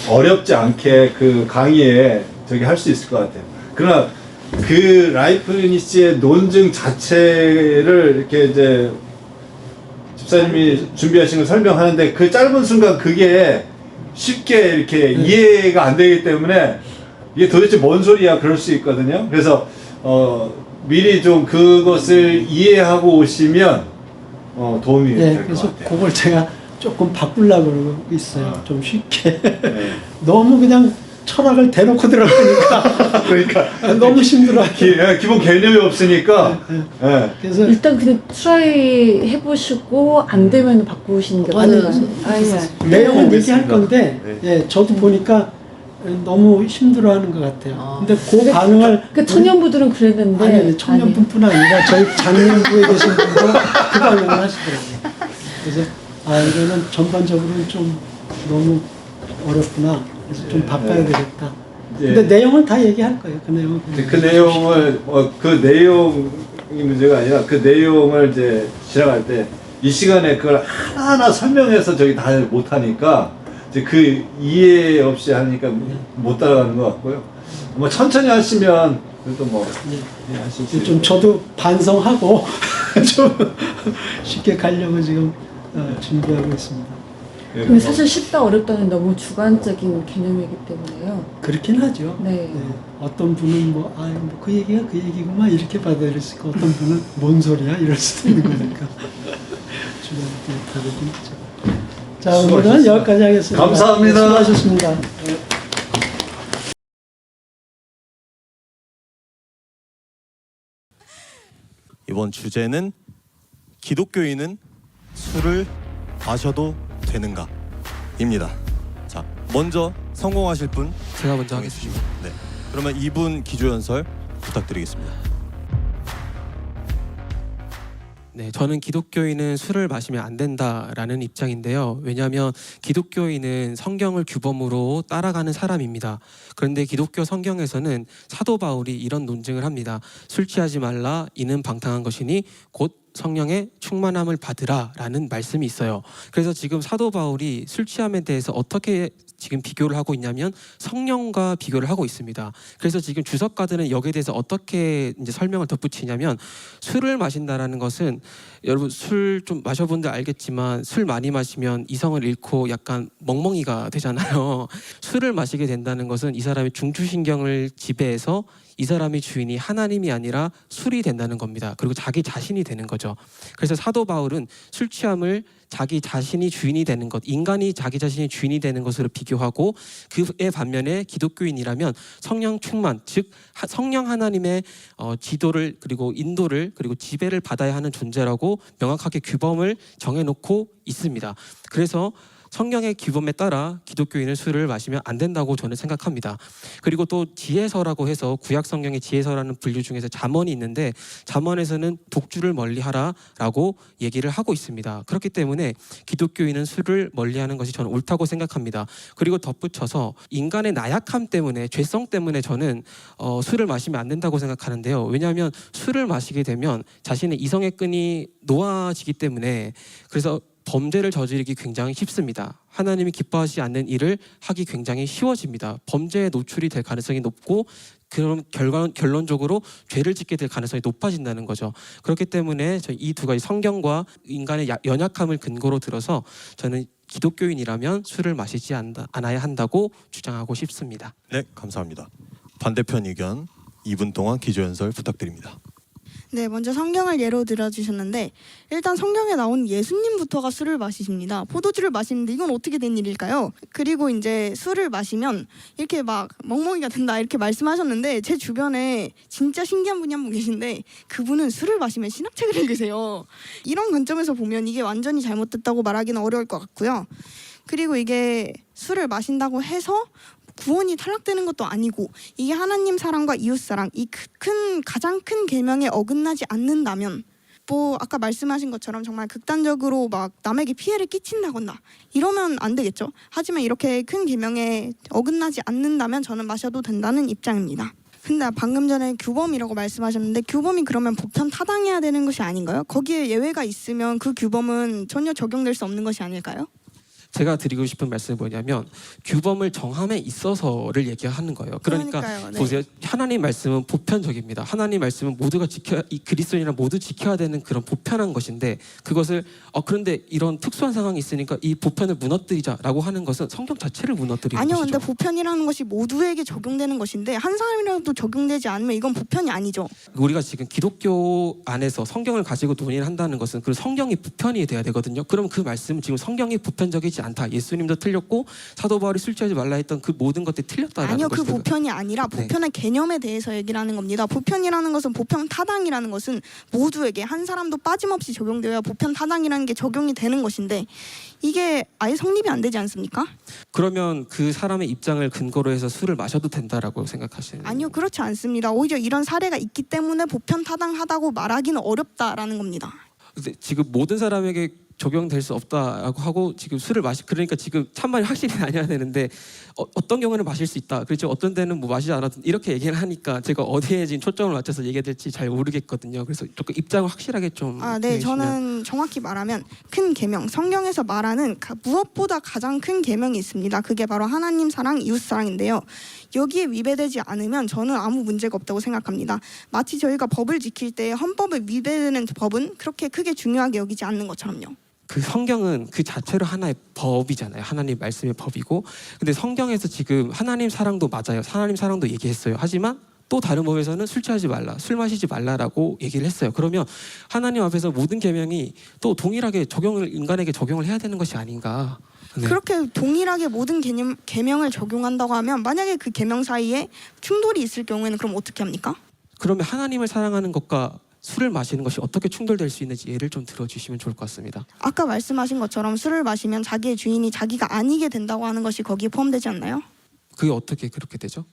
어렵지 않게 그 강의에 할 수 있을 것 같아요. 그러나 그 라이프니츠의 논증 자체를 이렇게 이제 집사님이 준비하신 걸 설명하는데 그 짧은 순간 그게 쉽게 이렇게 이해가 안 되기 때문에 이게 도대체 뭔 소리야 그럴 수 있거든요. 그래서 미리 좀 그것을 이해하고 오시면 도움이 될 것 그래서 같아요. 그걸 제가 조금 바꾸려고 그러고 있어요. 좀 쉽게. 너무 그냥 철학을 대놓고 들어가니까 그러니까 너무 힘들어요. 기본 개념이 없으니까. 그래서 일단 그냥 트라이 해보시고 안 되면 바꾸시는 게 맞나요? 내용은 얘기할 건데 저도 보니까 너무 힘들어하는 것 같아요. 근데 그 반응을 그 청년부들은 그랬는데 아니 청년뿐만 아니라 저희 장년부에 계신 분도 그 반응을 하시더라고요. 그래서 이거는 전반적으로는 좀 너무 어렵구나. 그래서 좀 바꿔야 되겠다. 근데 내용은 다 얘기할 거예요. 그 내용은. 그 내용을 그 내용이 문제가 아니라 그 내용을 이제 지나갈 때 이 시간에 그걸 하나하나 설명해서 다 못하니까 이제 그 이해 없이 하니까 못 따라가는 것 같고요. 천천히 하시면 그래도 이해하실 수 좀 저도 반성하고 좀 쉽게 가려고 지금 준비하고 있습니다. 근데 사실 쉽다 어렵다는 너무 주관적인 개념이기 때문에요. 그렇긴 하죠. 네. 어떤 분은 그 얘기가 그 얘기구만 이렇게 받아들일 수 있고 어떤 분은 뭔 소리야 이럴 수도 있는 거니까 주관적인 다르긴 하죠. 자, 오늘은 여기까지 하겠습니다. 감사합니다. 수고하셨습니다. 이번 주제는 기독교인은 술을 마셔도 되는가? 입니다. 자, 먼저 성공하실 분 제가 먼저 하겠습니다. 네. 그러면 이분 기조연설 부탁드리겠습니다. 네, 저는 기독교인은 술을 마시면 안 된다라는 입장인데요. 왜냐하면 기독교인은 성경을 규범으로 따라가는 사람입니다. 그런데 기독교 성경에서는 사도 바울이 이런 논증을 합니다. 술 취하지 말라, 이는 방탕한 것이니 곧 성령의 충만함을 받으라 라는 말씀이 있어요. 그래서 지금 사도 바울이 술 취함에 대해서 어떻게 지금 비교를 하고 있냐면 성령과 비교를 하고 있습니다. 그래서 지금 주석가들은 여기에 대해서 어떻게 이제 설명을 덧붙이냐면 술을 마신다라는 것은 여러분 술 좀 마셔본들 알겠지만 술 많이 마시면 이성을 잃고 약간 멍멍이가 되잖아요. 술을 마시게 된다는 것은 이 사람의 중추신경을 지배해서 이 사람의 주인이 하나님이 아니라 술이 된다는 겁니다. 그리고 자기 자신이 되는 거죠. 그래서 사도 바울은 술 취함을 자기 자신이 주인이 되는 것, 인간이 자기 자신이 주인이 되는 것으로 비교하고 그에 반면에 기독교인이라면 성령 충만, 즉 성령 하나님의 지도를 그리고 인도를 그리고 지배를 받아야 하는 존재라고 명확하게 규범을 정해놓고 있습니다. 그래서 성경의 규범에 따라 기독교인은 술을 마시면 안 된다고 저는 생각합니다. 그리고 또 지혜서라고 해서 구약 성경의 지혜서라는 분류 중에서 잠언이 있는데 잠언에서는 독주를 멀리하라라고 얘기를 하고 있습니다. 그렇기 때문에 기독교인은 술을 멀리하는 것이 저는 옳다고 생각합니다. 그리고 덧붙여서 인간의 나약함 때문에 죄성 때문에 저는 술을 마시면 안 된다고 생각하는데요. 왜냐하면 술을 마시게 되면 자신의 이성의 끈이 놓아지기 때문에 그래서 범죄를 저지르기 굉장히 쉽습니다. 하나님이 기뻐하지 않는 일을 하기 굉장히 쉬워집니다. 범죄에 노출이 될 가능성이 높고 그럼 결론적으로 죄를 짓게 될 가능성이 높아진다는 거죠. 그렇기 때문에 이 두 가지 성경과 인간의 연약함을 근거로 들어서 저는 기독교인이라면 술을 마시지 않아야 한다고 주장하고 싶습니다. 네, 감사합니다. 반대편 의견 2분 동안 기조연설 부탁드립니다. 네, 먼저 성경을 예로 들어주셨는데 일단 성경에 나온 예수님부터가 술을 마시십니다. 포도주를 마시는데 이건 어떻게 된 일일까요? 그리고 이제 술을 마시면 이렇게 막 멍멍이가 된다 이렇게 말씀하셨는데 제 주변에 진짜 신기한 분이 한 분 계신데 그분은 술을 마시면 신학책을 읽으세요. 이런 관점에서 보면 이게 완전히 잘못됐다고 말하기는 어려울 것 같고요. 그리고 이게 술을 마신다고 해서 구원이 탈락되는 것도 아니고 이게 하나님 사랑과 이웃 사랑 이 가장 큰 계명에 어긋나지 않는다면 뭐 아까 말씀하신 것처럼 정말 극단적으로 막 남에게 피해를 끼친다거나 이러면 안 되겠죠. 하지만 이렇게 큰 계명에 어긋나지 않는다면 저는 마셔도 된다는 입장입니다. 근데 방금 전에 규범이라고 말씀하셨는데 규범이 그러면 보편 타당해야 되는 것이 아닌가요? 거기에 예외가 있으면 그 규범은 전혀 적용될 수 없는 것이 아닐까요? 제가 드리고 싶은 말씀이 뭐냐면 규범을 정함에 있어서를 얘기하는 거예요. 그러니까 그러니까요, 네. 보세요. 하나님 말씀은 보편적입니다. 하나님 말씀은 모두가 이 그리스도인이나 모두 지켜야 되는 그런 보편한 것인데 그것을 그런데 이런 특수한 상황이 있으니까 이 보편을 무너뜨리자라고 하는 것은 성경 자체를 무너뜨리는 아니요, 것이죠. 근데 보편이라는 것이 모두에게 적용되는 것인데 한 사람이라도 적용되지 않으면 이건 보편이 아니죠. 우리가 지금 기독교 안에서 성경을 가지고 논의를 한다는 것은 그 성경이 보편이 돼야 되거든요. 그럼 그 말씀은 지금 성경이 보편적이지 않다. 예수님도 틀렸고 사도 바울이 술 취하지 말라 했던 그 모든 것들이 틀렸다라는 아니요, 것이 그 보편이 아니라 보편의 개념에 대해서 얘기를 하는 겁니다. 보편이라는 것은 보편 타당이라는 것은 모두에게 한 사람도 빠짐없이 적용되어야 보편 타당이라는 게 적용이 되는 것인데 이게 아예 성립이 안 되지 않습니까? 그러면 그 사람의 입장을 근거로 해서 술을 마셔도 된다라고 생각하시는? 아니요, 그렇지 않습니다. 오히려 이런 사례가 있기 때문에 보편 타당하다고 말하기는 어렵다라는 겁니다. 근데 지금 모든 사람에게 적용될 수 없다라고 하고 지금 술을 그러니까 지금 찬말이 확실히 아니어야 되는데 어떤 경우는 마실 수 있다. 그렇죠. 어떤 데는 뭐 마시지 않아도 이렇게 얘기를 하니까 제가 어디에 지금 초점을 맞춰서 얘기해야 될지 잘 모르겠거든요. 그래서 조금 입장을 확실하게 좀. 네, 저는 정확히 말하면 큰 계명, 성경에서 말하는 무엇보다 가장 큰 계명이 있습니다. 그게 바로 하나님 사랑, 이웃 사랑인데요. 여기에 위배되지 않으면 저는 아무 문제가 없다고 생각합니다. 마치 저희가 법을 지킬 때 헌법에 위배되는 법은 그렇게 크게 중요하게 여기지 않는 것처럼요. 그 성경은 그 자체로 하나의 법이잖아요. 하나님 말씀의 법이고. 근데 성경에서 지금 하나님 사랑도 맞아요. 하나님 사랑도 얘기했어요. 하지만 또 다른 법에서는 술 취하지 말라, 술 마시지 말라라고 얘기를 했어요. 그러면 하나님 앞에서 모든 계명이 또 동일하게 인간에게 적용을 해야 되는 것이 아닌가. 네. 그렇게 동일하게 모든 계명을 적용한다고 하면 만약에 그 계명 사이에 충돌이 있을 경우에는 그럼 어떻게 합니까? 그러면 하나님을 사랑하는 것과 술을 마시는 것이 어떻게 충돌될 수 있는지 예를 좀 들어주시면 좋을 것 같습니다. 아까 말씀하신 것처럼 술을 마시면 자기의 주인이 자기가 아니게 된다고 하는 것이 거기에 포함되지 않나요? 그게 어떻게 그렇게 되죠?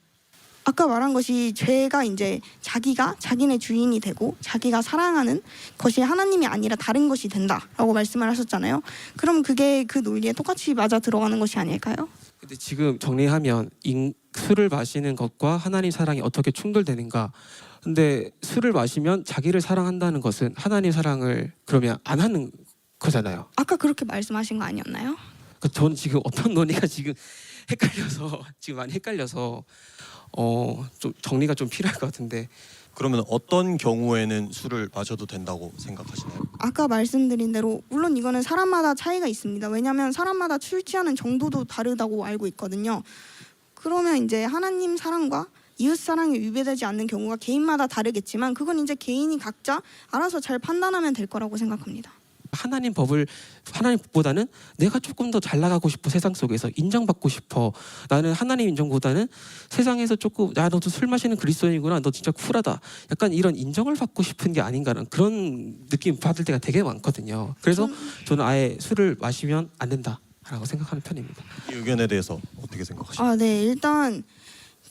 아까 말한 것이 죄가 이제 자기가 자기네 주인이 되고 자기가 사랑하는 것이 하나님이 아니라 다른 것이 된다라고 말씀을 하셨잖아요. 그럼 그게 그 논리에 똑같이 맞아 들어가는 것이 아닐까요? 근데 지금 정리하면 술을 마시는 것과 하나님 사랑이 어떻게 충돌되는가? 근데 술을 마시면 자기를 사랑한다는 것은 하나님 사랑을 그러면 안 하는 거잖아요. 아까 그렇게 말씀하신 거 아니었나요? 그러니까 저는 지금 어떤 논의가 지금 많이 헷갈려서 좀 정리가 좀 필요할 것 같은데. 그러면 어떤 경우에는 술을 마셔도 된다고 생각하시나요? 아까 말씀드린 대로 물론 이거는 사람마다 차이가 있습니다. 왜냐하면 사람마다 술 취하는 정도도 다르다고 알고 있거든요. 그러면 이제 하나님 사랑과 이웃 사랑이 위배되지 않는 경우가 개인마다 다르겠지만 그건 이제 개인이 각자 알아서 잘 판단하면 될 거라고 생각합니다. 하나님보다는 내가 조금 더 잘 나가고 싶어. 세상 속에서 인정받고 싶어. 나는 하나님 인정보다는 세상에서 조금 너도 술 마시는 그리스도인이구나. 너 진짜 쿨하다. 약간 이런 인정을 받고 싶은 게 아닌가라는 그런 느낌 받을 때가 되게 많거든요. 그래서 저는 아예 술을 마시면 안 된다. 된다라고 생각하는 편입니다. 이 의견에 대해서 어떻게 생각하십니까? 네, 일단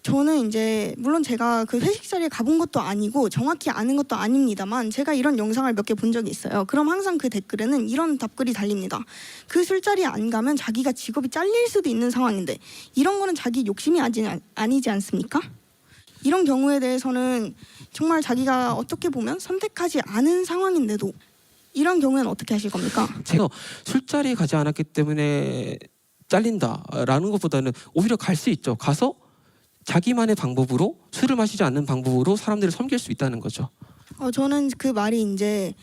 저는 이제 물론 제가 그 회식 자리에 가본 것도 아니고 정확히 아는 것도 아닙니다만 제가 이런 영상을 몇 개 본 적이 있어요. 그럼 항상 그 댓글에는 이런 답글이 달립니다. 그 술자리에 안 가면 자기가 직업이 잘릴 수도 있는 상황인데 이런 거는 자기 욕심이 아니지 않습니까? 이런 경우에 대해서는 정말 자기가 어떻게 보면 선택하지 않은 상황인데도 이런 경우에는 어떻게 하실 겁니까? 제가 술자리에 가지 않았기 때문에 잘린다라는 것보다는 오히려 갈 수 있죠. 가서 자기만의 방법으로 술을 마시지 않는 방법으로 사람들을 섬길 수 있다는 거죠. 저는 그 말이 이제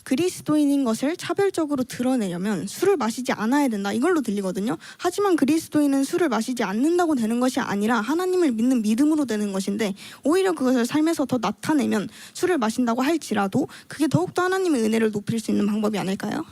그리스도인인 것을 차별적으로 드러내려면 술을 마시지 않아야 된다 이걸로 들리거든요. 하지만 그리스도인은 술을 마시지 않는다고 되는 것이 아니라 하나님을 믿는 믿음으로 되는 것인데 오히려 그것을 삶에서 더 나타내면 술을 마신다고 할지라도 그게 더욱더 하나님의 은혜를 높일 수 있는 방법이 아닐까요?